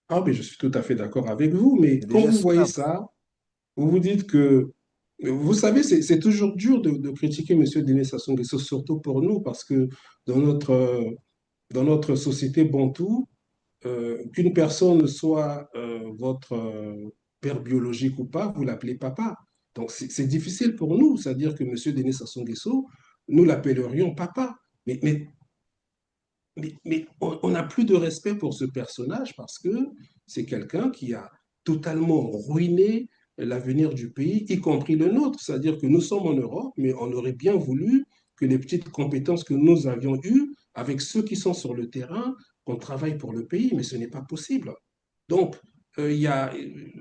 Speaker 1: ah, mais je suis tout à fait d'accord avec vous, mais
Speaker 2: C'est
Speaker 1: quand
Speaker 2: des
Speaker 1: vous voyez
Speaker 2: esclaves.
Speaker 1: ça, vous vous dites que, vous savez, c'est toujours dur de critiquer M. Denis Sassou Nguesso, surtout pour nous, parce que dans notre société bantoue, qu'une personne soit votre père biologique ou pas, vous l'appelez papa. Donc c'est difficile pour nous, c'est-à-dire que M. Denis Sassou Nguesso, nous l'appellerions papa. Mais on n'a plus de respect pour ce personnage parce que c'est quelqu'un qui a totalement ruiné l'avenir du pays, y compris le nôtre. C'est-à-dire que nous sommes en Europe, mais on aurait bien voulu que les petites compétences que nous avions eues avec ceux qui sont sur le terrain, qu'on travaille pour le pays, mais ce n'est pas possible. Donc,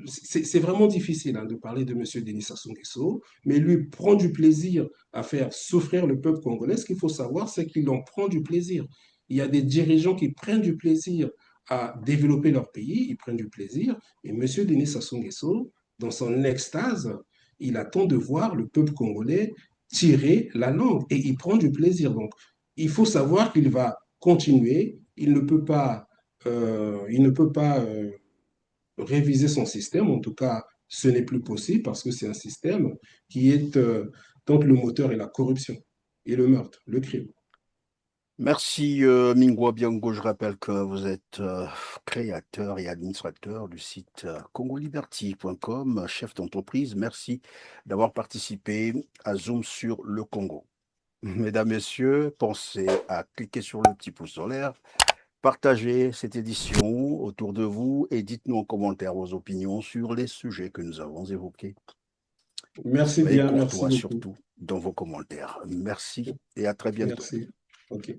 Speaker 1: c'est vraiment difficile de parler de M. Denis Sassou Nguesso, mais lui prend du plaisir à faire souffrir le peuple congolais. Ce qu'il faut savoir, c'est qu'il en prend du plaisir. Il y a des dirigeants qui prennent du plaisir à développer leur pays, ils prennent du plaisir, et M. Denis Sassou Nguesso, dans son extase, il attend de voir le peuple congolais tirer la langue, et il prend du plaisir. Donc, il faut savoir qu'il va continuer, il ne peut pas réviser son système. En tout cas, ce n'est plus possible parce que c'est un système qui est dont le moteur est la corruption et le meurtre, le crime.
Speaker 2: Merci Mingwa Biango. Je rappelle que vous êtes créateur et administrateur du site congoliberty.com, chef d'entreprise. Merci d'avoir participé à Zoom sur le Congo. Mesdames, Messieurs, pensez à cliquer sur le petit pouce en l'air, partagez cette édition autour de vous et dites-nous en commentaire vos opinions sur les sujets que nous avons évoqués.
Speaker 1: Merci
Speaker 2: Soyez
Speaker 1: bien, merci
Speaker 2: courtois
Speaker 1: beaucoup.
Speaker 2: surtout dans vos commentaires. Merci et à très bientôt.
Speaker 1: Merci. OK.